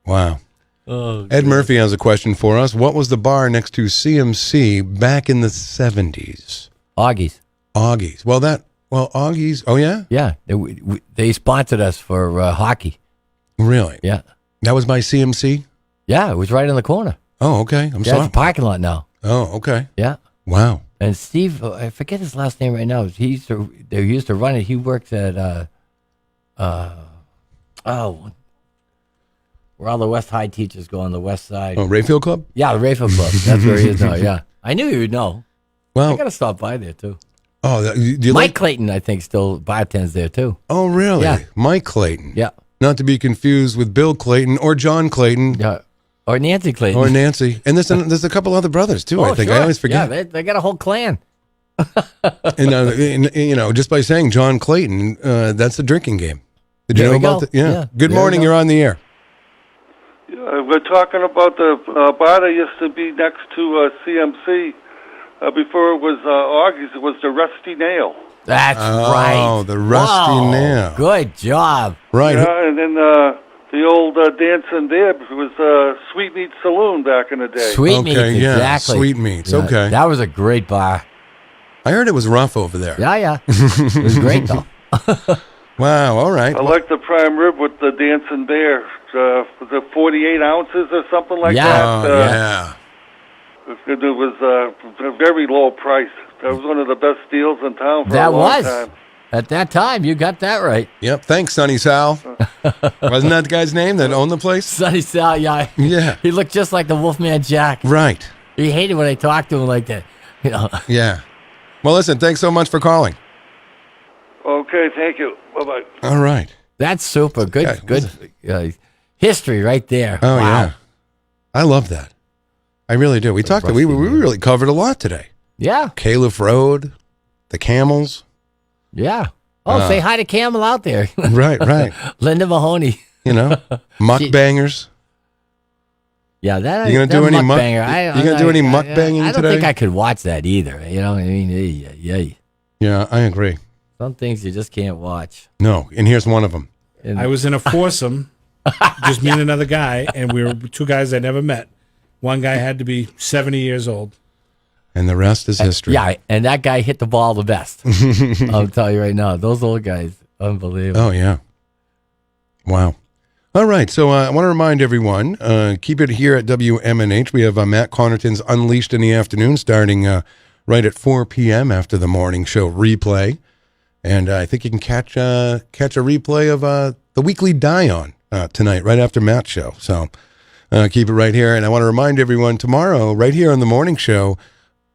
Wow. Oh, Ed Murphy has a question for us. What was the bar next to CMC back in the 70s? Augie's. Well, Augie's. Oh, yeah? Yeah. They sponsored us for hockey. Really? Yeah. That was by CMC? Yeah, it was right in the corner. Oh, okay. I'm sorry. It's a parking lot now. Oh, okay. Yeah. Wow. And Steve, I forget his last name right now. They used to run it. He worked at, where all the West High teachers go on the west side. Oh, Rayfield Club? Yeah, the Rayfield Club. That's where he is now, yeah. I knew you would know. Well, I got to stop by there, too. Oh, do you Mike Clayton, I think, still bartends there, too. Oh, really? Yeah. Mike Clayton. Yeah. Not to be confused with Bill Clayton or John Clayton. Yeah. Or Nancy Clayton. Or Nancy. And there's a couple other brothers, too, I think. Sure. I always forget. Yeah, they got a whole clan. And, just by saying John Clayton, that's the drinking game. Did you know about that? Yeah. Good morning. You're on the air. We're talking about the bar that used to be next to CMC. Before it was Augie's, it was the Rusty Nail. That's right. Oh, the Rusty Nail. Good job. Right. Yeah, and then the old Dancing Dibs was Sweetmeat Saloon back in the day. Sweetmeats, exactly. Sweetmeats, Yeah, okay. That was a great bar. I heard it was rough over there. Yeah. It was great, though. Wow, all right. I like the prime rib with the Dancing Bear. Was it 48 ounces or something like that? Yeah. It was a very low price. That was one of the best deals in town for a long time. At that time, you got that right. Yep. Thanks, Sonny Sal. Wasn't that the guy's name that owned the place? Sonny Sal, yeah. Yeah. He looked just like the Wolfman Jack. Right. He hated when I talked to him like that. Yeah. Well, listen, thanks so much for calling. Okay, thank you. Bye-bye. All right. That's super. Good history right there. Oh, wow. yeah. I love that. I really do. We really covered a lot today. Yeah. Caliph Road, the Camels. Yeah. Oh, say hi to Camel out there. Right. Linda Mahoney. Mukbangers. Yeah, that you gonna do any mukbanger. You gonna do any mukbanging I don't today? think I could watch that either. You know what I mean? Yeah. Yeah, I agree. Some things you just can't watch. No, and here's one of them. I was in a foursome, just me and another guy, and we were two guys I never met. One guy had to be 70 years old. And the rest is history. Yeah, and that guy hit the ball the best. I'll tell you right now. Those old guys, unbelievable. Oh, yeah. Wow. All right, so I want to remind everyone, keep it here at WMNH. We have Matt Connerton's Unleashed in the afternoon, starting right at 4 p.m. after the morning show replay. And I think you can catch a replay of the weekly Die-On tonight, right after Matt's show. So keep it right here. And I want to remind everyone, tomorrow, right here on the morning show,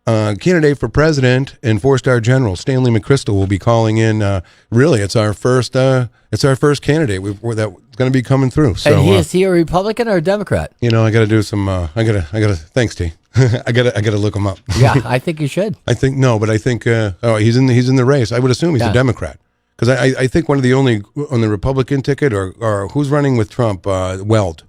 candidate for president and 4-star general Stanley McChrystal will be calling in. Really, it's our first candidate that's going to be coming through. So, and is he a Republican or a Democrat? I got to do some. I gotta. Thanks, T. I gotta look him up. Yeah, I think you should. I think he's in the race. I would assume he's a Democrat because I think one of the only on the Republican ticket or who's running with Trump, Weld.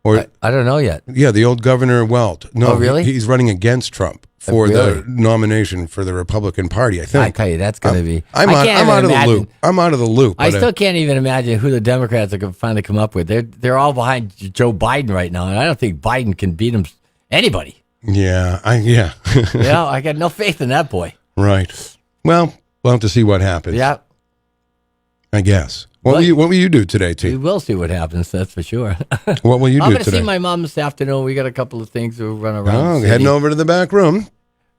Or I don't know yet. Yeah, the old Governor Weld. No, really? He's running against Trump for the nomination for the Republican Party, I think. I tell you, that's going to be... I'm out of the loop. I'm out of the loop. I still can't even imagine who the Democrats are going to finally come up with. They're all behind Joe Biden right now, and I don't think Biden can beat anybody. Yeah, I got no faith in that boy. Right. Well, we'll have to see what happens. Yeah. I guess. What will you do today, T? We will see what happens, that's for sure. What will you do today? I'm going to see my mom this afternoon. We got a couple of things to run around. Oh, heading over to the back room.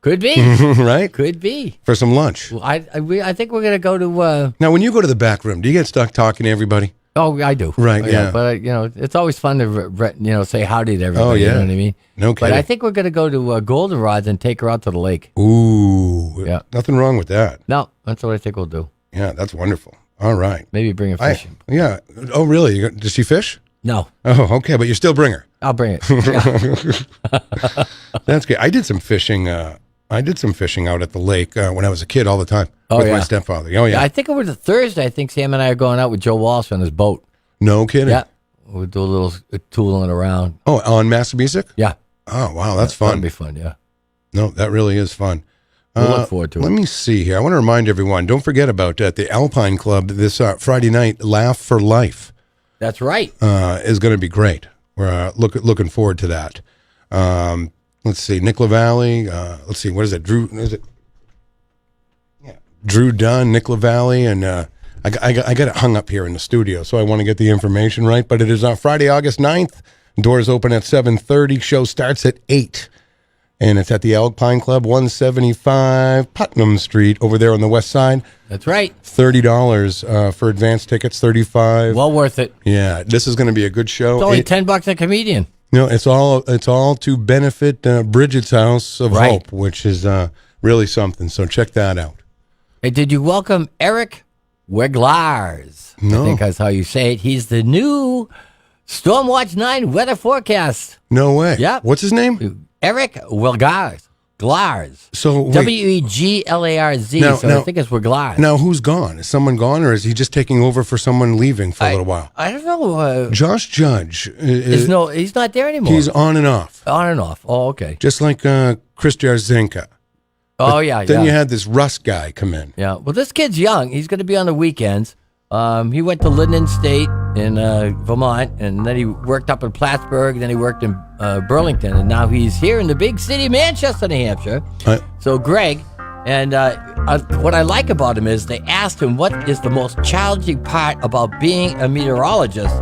Could be. Right? Could be. For some lunch. Well, I think we're going to go to... Now, when you go to the back room, do you get stuck talking to everybody? Oh, I do. Right, yeah. But, it's always fun to, say howdy to everybody. Oh, yeah. You know what I mean? No kidding. But I think we're going to go to Goldenrods and take her out to the lake. Ooh. Yeah. Nothing wrong with that. No, that's what I think we'll do. Yeah, that's wonderful. All right. Maybe bring her fishing. Yeah. Oh, really? Does she fish? No. Oh, okay. But you still bring her. I'll bring it. That's good. I did some fishing. I did some fishing out at the lake when I was a kid all the time with my stepfather. Oh, yeah. I think it was a Thursday. I think Sam and I are going out with Joe Walsh on his boat. No kidding. Yeah. We'll do a little tooling around. Oh, on Massabesic? Yeah. Oh, wow. That's fun. That'll be fun, yeah. No, that really is fun. We'll look forward to it. Let me see here. I want to remind everyone, don't forget about the Alpine Club this Friday night, Laugh for Life. That's right. Is going to be great. We're looking forward to that. Let's see, Nick LaValle. Let's see, what is it? Drew Dunn, Nick LaValle, and I got it hung up here in the studio, so I want to get the information right. But it is on Friday, August 9th. Doors open at 7:30. Show starts at 8. And it's at the Alpine Club, 175 Putnam Street over there on the west side. That's right. $30 for advance tickets, $35. Well worth it. Yeah, this is going to be a good show. It's only $10 a comedian. No, it's all to benefit Bridget's House of Hope, which is really something. So check that out. Hey, did you welcome Eric Weglars? No. I think that's how you say it. He's the new Stormwatch 9 weather forecast. No way. Yep. What's his name? Eric Weglars. Glars. So wait. Weglarz. Now, I think it's Weglars. Now, who's gone? Is someone gone, or is he just taking over for someone leaving for a little while? I don't know. Josh Judge. He's not there anymore. He's on and off. On and off. Oh, okay. Just like Chris Jarzenka. Oh, yeah. Then you had this Russ guy come in. Yeah. Well, this kid's young. He's going to be on the weekends. He went to Linden State in Vermont, and then he worked up in Plattsburgh, then he worked in Burlington, and now he's here in the big city of Manchester, New Hampshire. So Greg, and what I like about him is they asked him what is the most challenging part about being a meteorologist.